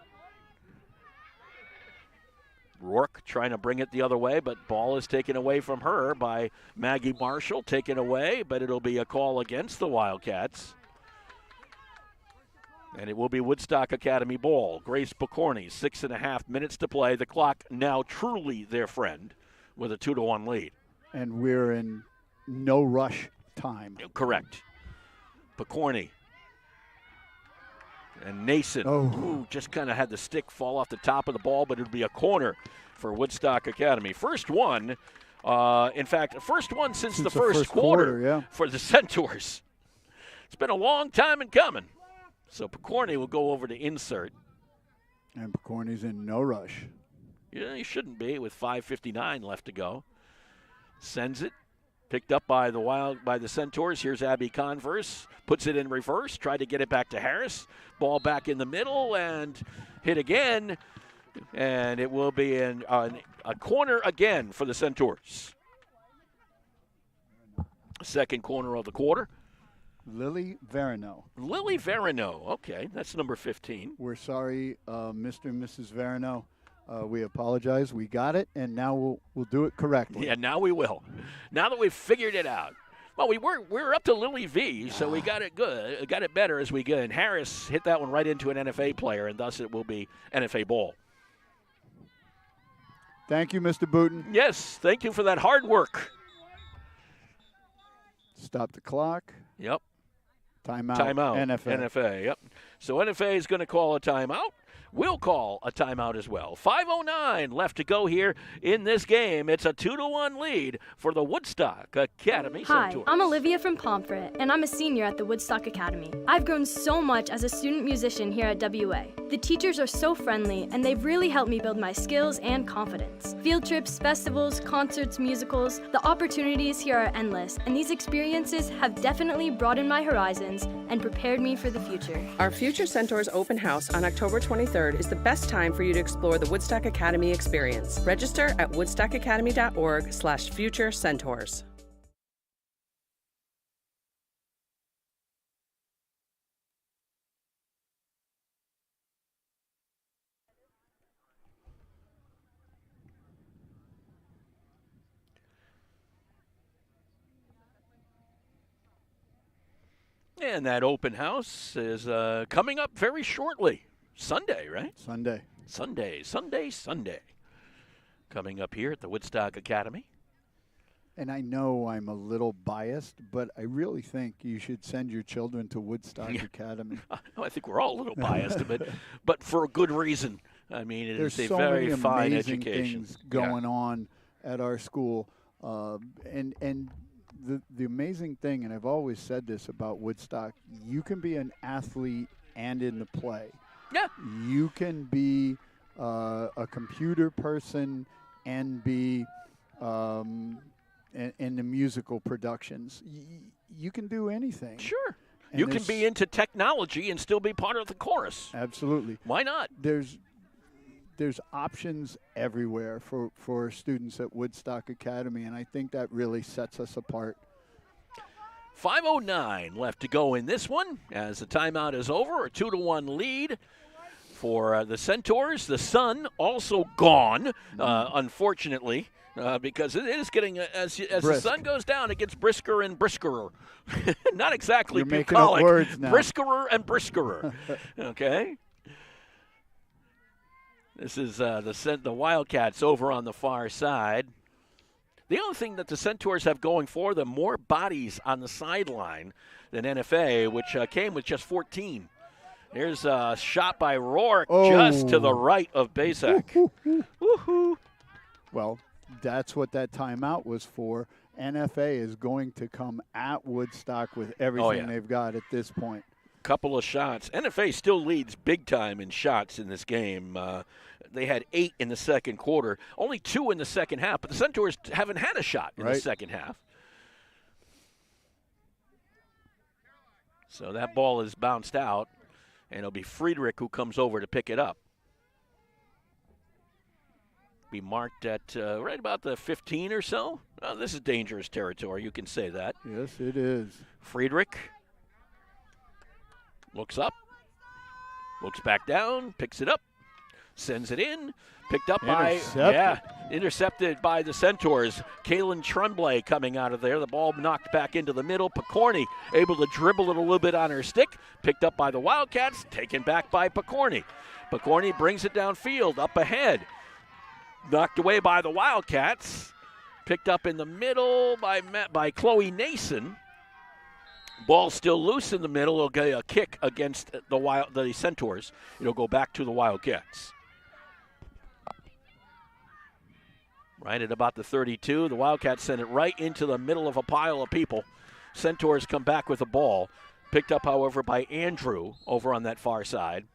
Rourke trying to bring it the other way, but ball is taken away from her by Maggie Marshall. Taken away, but it'll be a call against the Wildcats. And it will be Woodstock Academy ball. Grace Picorni, 6.5 minutes to play. The clock now truly their friend with a 2-1 lead. And we're in no rush time. Correct. Picorni. And Nason, just kind of had the stick fall off the top of the ball, but it would be a corner for Woodstock Academy. First one, in fact, first one since the first quarter for the Centaurs. It's been a long time in coming. So Picorni will go over to insert. And Picorni's in no rush. Yeah, he shouldn't be with 5:59 left to go. Sends it. Picked up by the Centaurs. Here's Abby Converse. Puts it in reverse. Tried to get it back to Harris. Ball back in the middle and hit again. And it will be a corner again for the Centaurs. Second corner of the quarter. Lily Verino. Lily Verino. Okay, that's number 15. We're sorry, Mr. and Mrs. Verino. We apologize. We got it, and now we'll do it correctly. Yeah, now we will. Now that we've figured it out. Well, we're up to Lily V, so we got it good. Got it better as we go. And Harris hit that one right into an NFA player, and thus it will be NFA ball. Thank you, Mr. Booten. Yes, thank you for that hard work. Stop the clock. Yep. Timeout. NFA, yep. So NFA is going to call a timeout. We'll call a timeout as well. 5:09 left to go here in this game. It's a 2-1 lead for the Woodstock Academy Centaurs. Hi, I'm Olivia from Pomfret, and I'm a senior at the Woodstock Academy. I've grown so much as a student musician here at WA. The teachers are so friendly, and they've really helped me build my skills and confidence. Field trips, festivals, concerts, musicals, the opportunities here are endless, and these experiences have definitely broadened my horizons and prepared me for the future. Our Future Centaurs open house on October 23rd is the best time for you to explore the Woodstock Academy experience. Register at woodstockacademy.org/future centaurs. And that open house is coming up very shortly. Sunday, right? Sunday. Coming up here at the Woodstock Academy. And I know I'm a little biased, but I really think you should send your children to Woodstock Academy. I think we're all a little biased, but for a good reason. I mean, it is a very fine education. Things going on at our school, and the amazing thing, and I've always said this about Woodstock, you can be an athlete and in the play. Yeah. You can be a computer person and be in the musical productions. You can do anything. Sure. You can be into technology and still be part of the chorus. Absolutely. Why not? There's options everywhere for students at Woodstock Academy, and I think that really sets us apart. 5:09 left to go in this one as the timeout is over. A 2-1 lead for the Centaurs. The sun also gone, unfortunately, because it is getting, as the sun goes down, it gets brisker and briskerer. Not exactly bucolic. Words now. Briskerer and briskerer. Okay. This is the Wildcats over on the far side. The only thing that the Centaurs have going for them, more bodies on the sideline than NFA, which came with just 14. Here's a shot by Rourke just to the right of Basak. Woo-hoo. Well, that's what that timeout was for. NFA is going to come at Woodstock with everything they've got at this point. Couple of shots. NFA still leads big time in shots in this game. They had 8 in the second quarter, only 2 in the second half, but the Centaurs haven't had a shot in the second half. So that ball is bounced out, and it'll be Friedrich who comes over to pick it up. Be marked at right about the 15 or so. This is dangerous territory, you can say that. Yes, it is. Friedrich looks up, looks back down, picks it up, sends it in, picked up intercepted by the Centaurs. Kalen Tremblay coming out of there. The ball knocked back into the middle. Picorni able to dribble it a little bit on her stick, picked up by the Wildcats, taken back by Picorni. Picorni brings it downfield, up ahead. Knocked away by the Wildcats, picked up in the middle by Chloe Nason. Ball still loose in the middle. It'll get a kick against the Centaurs. It'll go back to the Wildcats. Right at about the 32, the Wildcats send it right into the middle of a pile of people. Centaurs come back with the ball. Picked up, however, by Andrew over on that far side.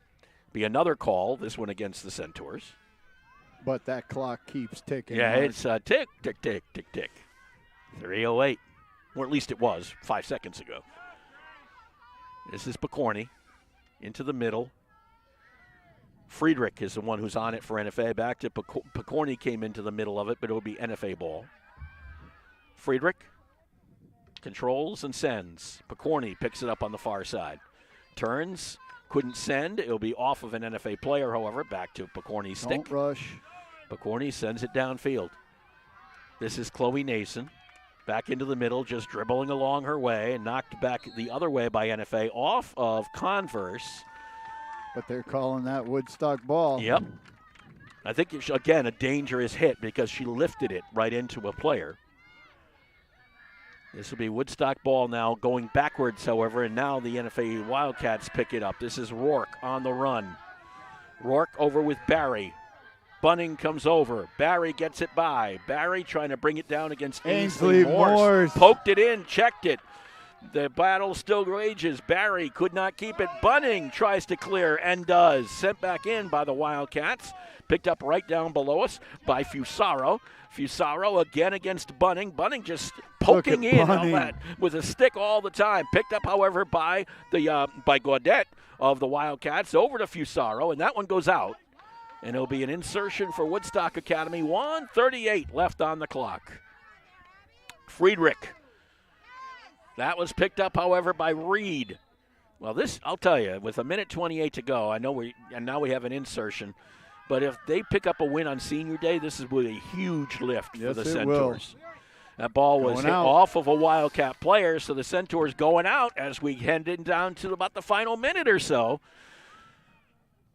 Be another call, this one against the Centaurs. But that clock keeps ticking. Yeah, it's tick, tick, tick, tick, tick. 3:08. Or at least it was 5 seconds ago. This is Picorni into the middle. Friedrich is the one who's on it for NFA. Back to Picorni came into the middle of it, but it'll be NFA ball. Friedrich controls and sends. Picorni picks it up on the far side. Turns, couldn't send. It'll be off of an NFA player, however. Back to Picorni's stick. Don't rush. Picorni sends it downfield. This is Chloe Nason. Back into the middle, just dribbling along her way, and knocked back the other way by NFA off of Converse. But they're calling that Woodstock ball. Yep. I think, again, a dangerous hit because she lifted it right into a player. This will be Woodstock ball now going backwards, however, and now the NFA Wildcats pick it up. This is Rourke on the run. Rourke over with Barry. Bunning comes over. Barry gets it by. Barry trying to bring it down against Ainsley Morse. Poked it in, checked it. The battle still rages. Barry could not keep it. Bunning tries to clear and does. Sent back in by the Wildcats. Picked up right down below us by Fusaro. Fusaro again against Bunning. Bunning just poking in on that with a stick all the time. Picked up, however, by Gaudette of the Wildcats over to Fusaro, and that one goes out. And it'll be an insertion for Woodstock Academy. 1:38 left on the clock. Friedrich. That was picked up, however, by Reed. Well, this, I'll tell you, with 1:28 to go, I know now we have an insertion. But if they pick up a win on Senior Day, this is a huge lift for the Centaurs. That ball was hit off of a Wildcat player, so the Centaurs going out as we head down to about the final minute or so.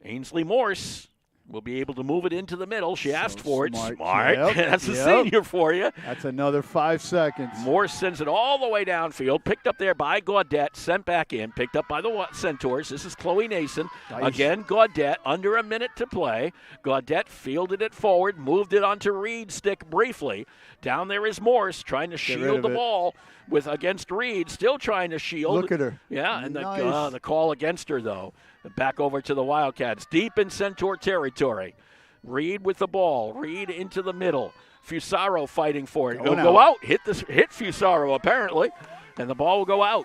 Ainsley Morse will be able to move it into the middle. She asked for it. Smart. Yep. That's a senior for you. That's another 5 seconds. Morse sends it all the way downfield. Picked up there by Gaudette. Sent back in. Picked up by the Centaurs. This is Chloe Nason. Nice. Again, Gaudette. Under a minute to play. Gaudette fielded it forward. Moved it onto Reed's stick briefly. Down there is Morse trying to shield the ball against Reed. Still trying to shield. Look at her. Yeah, and nice. the call against her, though. Back over to the Wildcats. Deep in Centaur territory. Reed with the ball. Reed into the middle. Fusaro fighting for it. It'll go out. Hit Fusaro, apparently. And the ball will go out.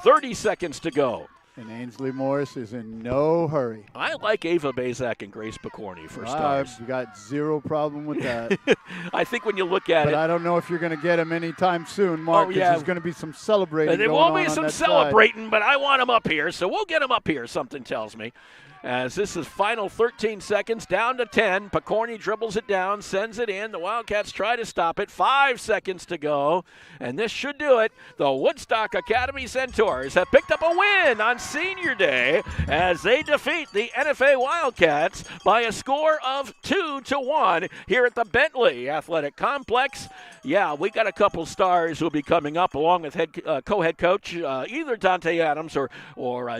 30 seconds to go. And Ainsley Morris is in no hurry. I like Ava Bazak and Grace Picorni for stars. I've got zero problem with that. I think when you look at it. But I don't know if you're going to get him anytime soon, Mark, because there's going to be some celebrating and there going will be on some that celebrating, side. but I want him up here, so we'll get him up here, something tells me. As this is final 13 seconds, down to 10. Picorni dribbles it down, sends it in. The Wildcats try to stop it. 5 seconds to go, and this should do it. The Woodstock Academy Centaurs have picked up a win on Senior Day as they defeat the NFA Wildcats by a score of 2-1 here at the Bentley Athletic Complex. Yeah, we got a couple stars who will be coming up along with co-head coach either Dante Adams or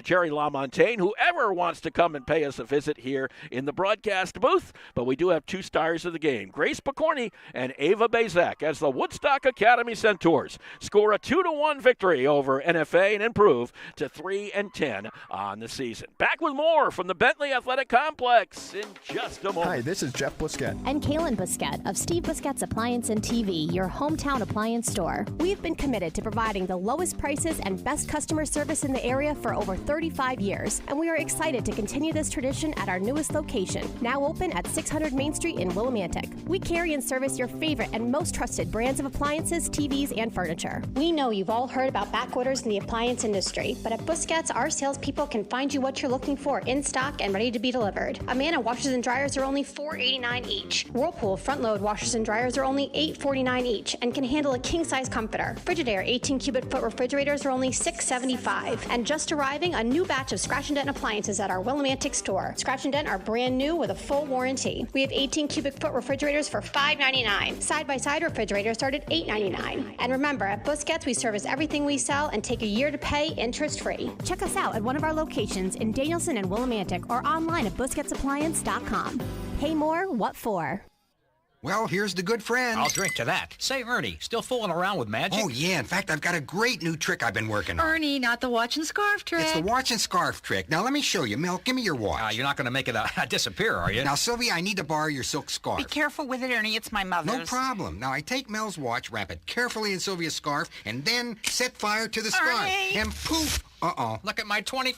Jerry LaMontagne, whoever wants to come and pay us a visit here in the broadcast booth. But we do have 2 stars of the game, Grace Picorni and Ava Bazak, as the Woodstock Academy Centaurs score a 2-1 victory over NFA and improve to 3-10 on the season. Back with more from the Bentley Athletic Complex in just a moment. Hi, this is Jeff Busquet. And Kaylin Busquet of Steve Busquet's Appliance and TV, your hometown appliance store. We've been committed to providing the lowest prices and best customer service in the area for over 35 years, and we are excited to continue this tradition at our newest location, now open at 600 Main Street in Willimantic. We carry and service your favorite and most trusted brands of appliances, TVs, and furniture. We know you've all heard about back orders in the appliance industry, but at Busquets, our salespeople can find you what you're looking for in stock and ready to be delivered. Amana washers and dryers are only $4.89 each. Whirlpool front-load washers and dryers are only $8.49 each and can handle a king-size comforter. Frigidaire 18-cubic-foot refrigerators are only $6.75. And just arriving, a new batch of Scratch and Dent appliances at our Willimantic store. Scratch and Dent are brand new with a full warranty. We have 18-cubic-foot refrigerators for $5.99. Side-by-side refrigerators start at $8.99. And remember, at Busquets, we service everything we sell and take a year to pay interest-free. Check us out at one of our locations in Danielson and Willimantic or online at busquetsappliance.com. Pay more, what for? Well, here's the good friend. I'll drink to that. Say, Ernie, still fooling around with magic? Oh, yeah. In fact, I've got a great new trick I've been working on. Ernie, not the watch and scarf trick. It's the watch and scarf trick. Now, let me show you. Milk, give me your watch. You're not going to make it disappear, are you? Now, Sylvia, I need to borrow your silk scarf. Be careful with it, Ernie. It's my mother's. No problem. Now, I take Mel's watch, wrap it carefully in Sylvia's scarf, and then set fire to the scarf. Ernie! And poof! Uh-oh. Look at my $2,500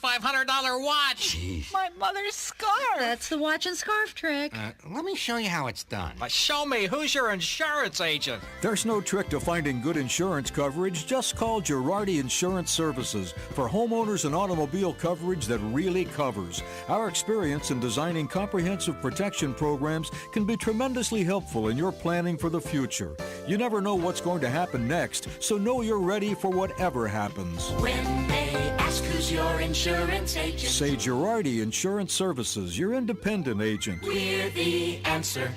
watch. Jeez. My mother's scarf. That's the watch and scarf trick. Let me show you how it's done. Show me. Who's your insurance agent? There's no trick to finding good insurance coverage. Just call Girardi Insurance Services for homeowners and automobile coverage that really covers. Our experience in designing comprehensive protection programs can be tremendously helpful in your planning for the future. You never know what's going to happen next, so know you're ready for whatever happens. When they ask who's your insurance agent, say Girardi Insurance Services, your independent agent. We're the answer.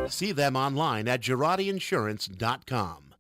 See them online at GirardiInsurance.com.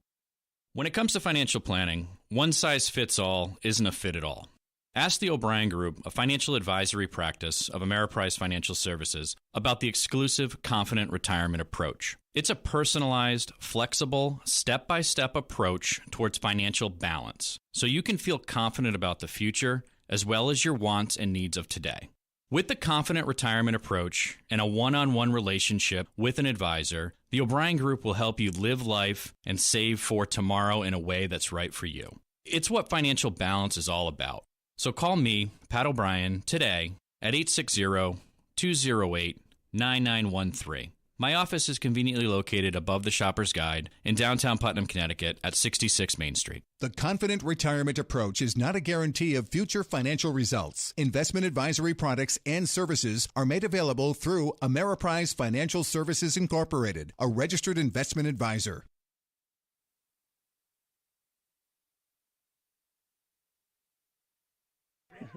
When it comes to financial planning, one size fits all isn't a fit at all. Ask the O'Brien Group, a financial advisory practice of Ameriprise Financial Services, about the exclusive Confident Retirement approach. It's a personalized, flexible, step-by-step approach towards financial balance, so you can feel confident about the future as well as your wants and needs of today. With the Confident Retirement approach and a one-on-one relationship with an advisor, the O'Brien Group will help you live life and save for tomorrow in a way that's right for you. It's what financial balance is all about. So call me, Pat O'Brien, today at 860-208-9913. My office is conveniently located above the Shopper's Guide in downtown Putnam, Connecticut at 66 Main Street. The Confident Retirement approach is not a guarantee of future financial results. Investment advisory products and services are made available through Ameriprise Financial Services Incorporated, a registered investment advisor.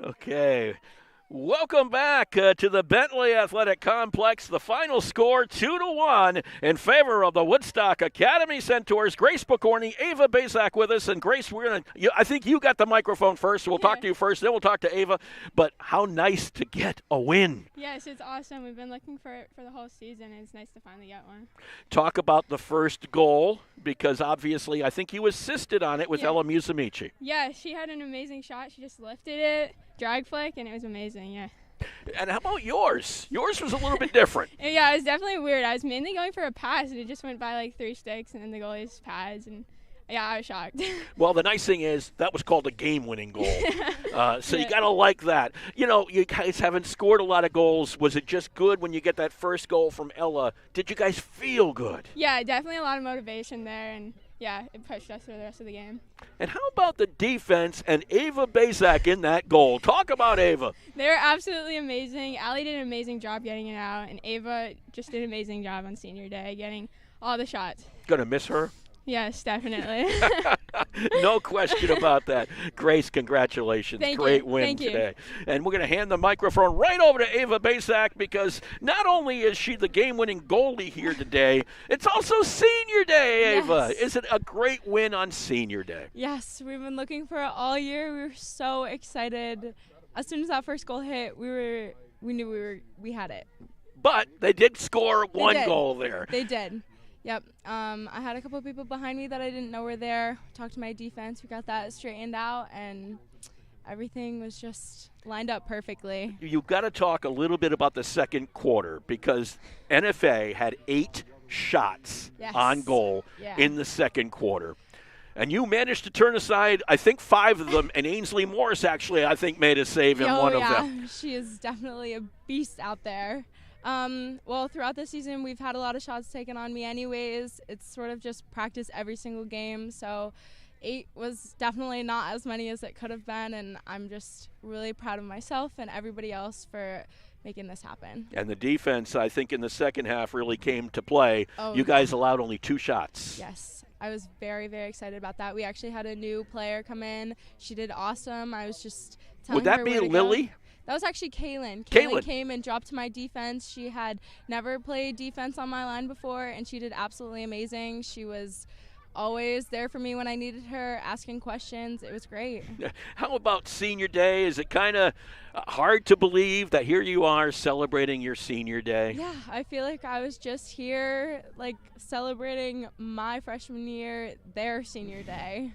Okay. Welcome back to the Bentley Athletic Complex. The final score, 2-1 in favor of the Woodstock Academy Centaurs. Grace Picorni, Ava Bazak with us. And Grace, I think you got the microphone first, so we'll talk to you first, then we'll talk to Ava. But how nice to get a win. Yes, it's awesome. We've been looking for it for the whole season, and it's nice to finally get one. Talk about the first goal, because obviously I think you assisted on it with Ella Musamichi. Yeah, she had an amazing shot. She just lifted it, drag flick, and it was amazing. Yeah. And how about yours? Yours was a little bit different. Yeah, it was definitely weird. I was mainly going for a pass, and it just went by like 3 sticks, and then the goalie's pads, and Yeah, I was shocked. Well, the nice thing is that was called a game-winning goal. So you got to like that. You know, you guys haven't scored a lot of goals. Was it just good when you get that first goal from Ella? Did you guys feel good? Yeah, definitely a lot of motivation there, and yeah, it pushed us for the rest of the game. And how about the defense and Ava Basak in that goal? Talk about Ava. They were absolutely amazing. Allie did an amazing job getting it out, and Ava just did an amazing job on senior day getting all the shots. Gonna miss her? Yes, definitely. No question about that. Grace, congratulations. Great win today. And we're going to hand the microphone right over to Ava Basak because not only is she the game-winning goalie here today, it's also Senior Day, Ava. Yes. Is it a great win on Senior Day? Yes, we've been looking for it all year. We were so excited. As soon as that first goal hit, we knew we had it. But they did score one goal there. They did. Yep. I had a couple of people behind me that I didn't know were there. Talked to my defense. We got that straightened out, and everything was just lined up perfectly. You've got to talk a little bit about the second quarter because NFA had 8 shots on goal in the second quarter. And you managed to turn aside, I think, 5 of them, and Ainsley Morris actually, I think, made a save in one of them. She is definitely a beast out there. Well, throughout the season, we've had a lot of shots taken on me anyways. It's sort of just practice every single game. So 8 was definitely not as many as it could have been, and I'm just really proud of myself and everybody else for making this happen. And the defense, I think, in the second half really came to play. You guys allowed only 2 shots. Yes. I was very, very excited about that. We actually had a new player come in. She did awesome. I was just telling her Would that be Lily? Go. That was actually Kaylin. Kaylin came and dropped to my defense. She had never played defense on my line before, and she did absolutely amazing. She was always there for me when I needed her, asking questions. It was great. How about Senior Day? Is it kind of hard to believe that here you are celebrating your Senior Day? Yeah, I feel like I was just here, like, celebrating my freshman year, their Senior Day.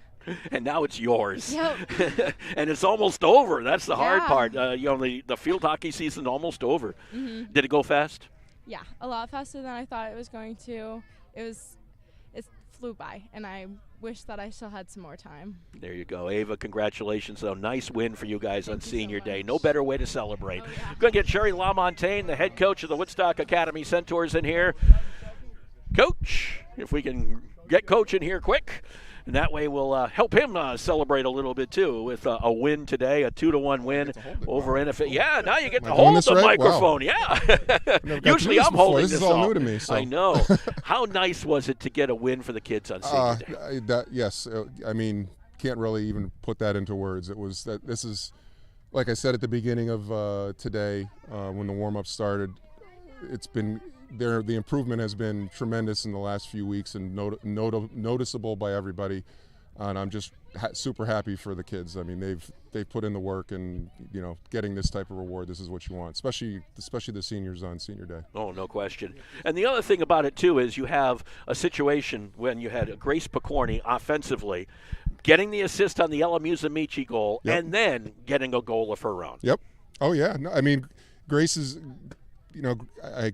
And now it's yours. Yep. And it's almost over. That's the hard part. The field hockey season's almost over. Mm-hmm. Did it go fast? Yeah, a lot faster than I thought it was going to. It flew by, and I wish that I still had some more time. There you go. Ava, congratulations, though. Nice win for you guys on Senior Day. No better way to celebrate. Going to get Sherry LaMontagne, the head coach of the Woodstock Academy Centaurs, in here. Coach, if we can get Coach in here quick. And that way we'll help him celebrate a little bit, too, with a win today, a 2-1 win over NFA. Yeah, now you get to hold the microphone. Wow. Yeah. Usually I'm holding this. This is all new to me. So. I know. How nice was it to get a win for the kids on Senior Day? Yes. I mean, can't really even put that into words. It was that. This is, like I said at the beginning of today, when the warm-up started, it's been there. The improvement has been tremendous in the last few weeks and noticeable by everybody. And I'm just super happy for the kids. I mean, they've put in the work, and getting this type of reward, this is what you want, especially the seniors on Senior Day. Oh, no question. And the other thing about it too is you have a situation when you had Grace Picorni offensively getting the assist on the Ella Musamichi goal, and then getting a goal of her own. Yep. Oh yeah. No, I mean, Grace is. You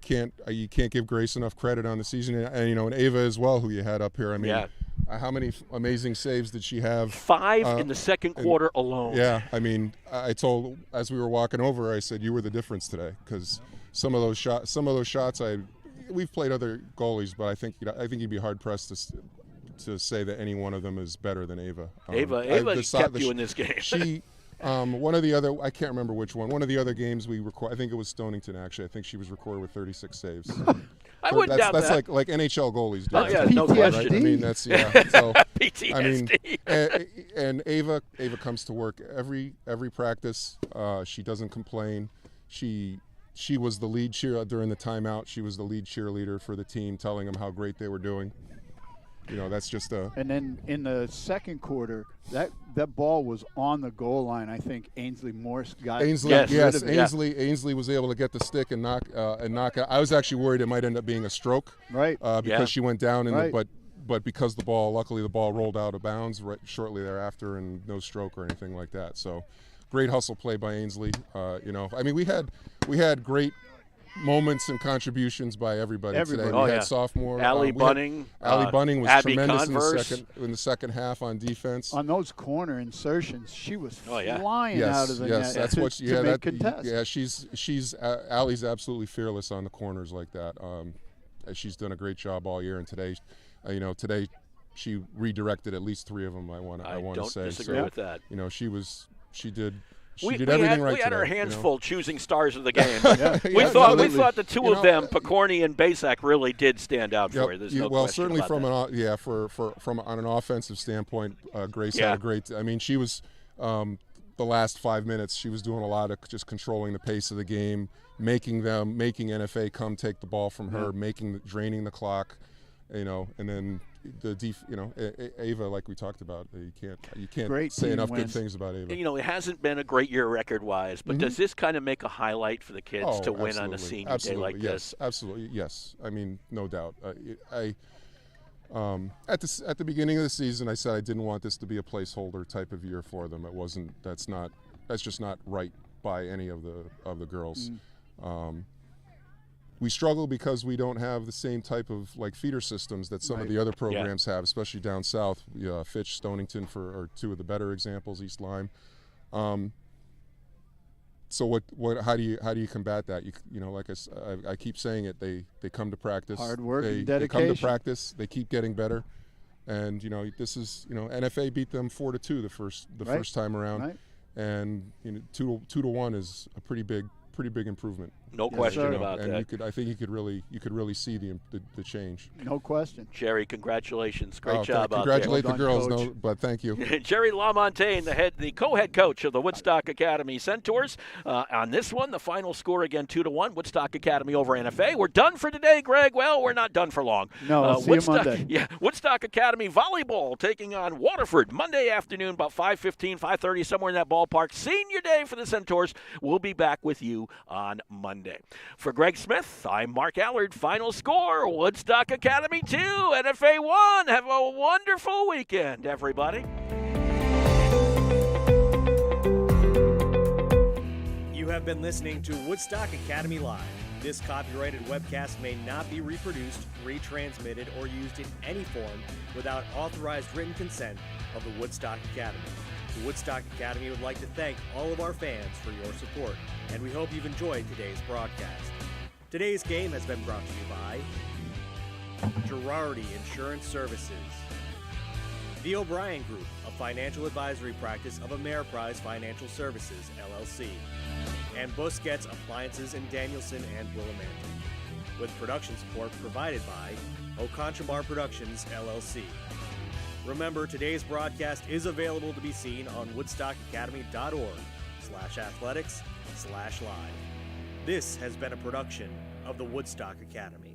can't give Grace enough credit on the season, and Ava as well, who you had up here. I mean, how many amazing saves did she have? 5 in the second quarter alone. Yeah, I mean, I told as we were walking over, I said you were the difference today because some of those shots, we've played other goalies, but I think you'd be hard pressed to say that any one of them is better than Ava. Ava kept you in this game. She. One of the other, I can't remember which one. One of the other games we recorded, I think it was Stonington actually. I think she was recorded with 36 saves. I wouldn't doubt that. That's like NHL goalies do. Oh, yeah, no question. Right? I mean, that's So, PTSD. I mean, and Ava comes to work every practice. She doesn't complain. She was the lead cheer during the timeout. She was the lead cheerleader for the team, telling them how great they were doing. That's just a. And then in the second quarter, that ball was on the goal line. I think Ainsley Morse got rid of it. Ainsley was able to get the stick and knock out. I was actually worried it might end up being a stroke, right? Because she went down but because luckily the ball rolled out of bounds shortly thereafter, and no stroke or anything like that. So, great hustle play by Ainsley. I mean, we had great moments and contributions by everybody today. We had sophomore Allie Bunning. Allie Bunning was Abby tremendous Converse. in the second half on defense. On those corner insertions, she was flying yes, out of the yes, net that's what to make contest. Yeah, she's Allie's absolutely fearless on the corners like that. She's done a great job all year, and today, today she redirected at least 3 of them. I want to say. Don't disagree with that. She did everything right. We had today, our hands full choosing stars of the game. We thought the two of them, Picorni and Basak, really did stand out for you. There's no well, question certainly about from on an offensive standpoint, Grace had a great. I mean, she was the last 5 minutes. She was doing a lot of just controlling the pace of the game, making NFA come take the ball from her, draining the clock, and then. Ava, like we talked about, you can't say enough good things about Ava. It hasn't been a great year record-wise, but does this kind of make a highlight for the kids to win on a senior day like this? Absolutely, yes. I mean, no doubt. At the beginning of the season, I said I didn't want this to be a placeholder type of year for them. It wasn't. That's just not right by any of the girls. We struggle because we don't have the same type of feeder systems that some of the other programs have, especially down south. Fitch, Stonington are 2 of the better examples. East Lyme. So how do you combat that? Like I keep saying it. They come to practice. Hard work and They dedication. come to practice. They keep getting better. And this is NFA beat them 4-2 the first time around. Right. And 2-1 is a pretty big improvement. No question about that. And I think you could really see the change. No question. Jerry, congratulations! Great job out Congratulate there. the girls, but thank you. Jerry LaMontagne, the co-head coach of the Woodstock Academy Centaurs. On this one, the final score again 2-1. Woodstock Academy over NFA. We're done for today, Greg. Well, we're not done for long. No, see you Monday. Yeah, Woodstock Academy volleyball taking on Waterford Monday afternoon, about 5:15, 5:30, somewhere in that ballpark. Senior day for the Centaurs. We'll be back with you on Monday. For Greg Smith, I'm Mark Allard. Final score, Woodstock Academy 2, NFA 1. Have a wonderful weekend, everybody. You have been listening to Woodstock Academy Live. This copyrighted webcast may not be reproduced, retransmitted, or used in any form without authorized written consent of the Woodstock Academy. The Woodstock Academy would like to thank all of our fans for your support, and we hope you've enjoyed today's broadcast. Today's game has been brought to you by Girardi Insurance Services, The O'Brien Group, a financial advisory practice of Ameriprise Financial Services, LLC, and Busquets Appliances in Danielson and Willimantic, with production support provided by Oconchabar Productions, LLC. Remember, today's broadcast is available to be seen on woodstockacademy.org/athletics/live. This has been a production of the Woodstock Academy.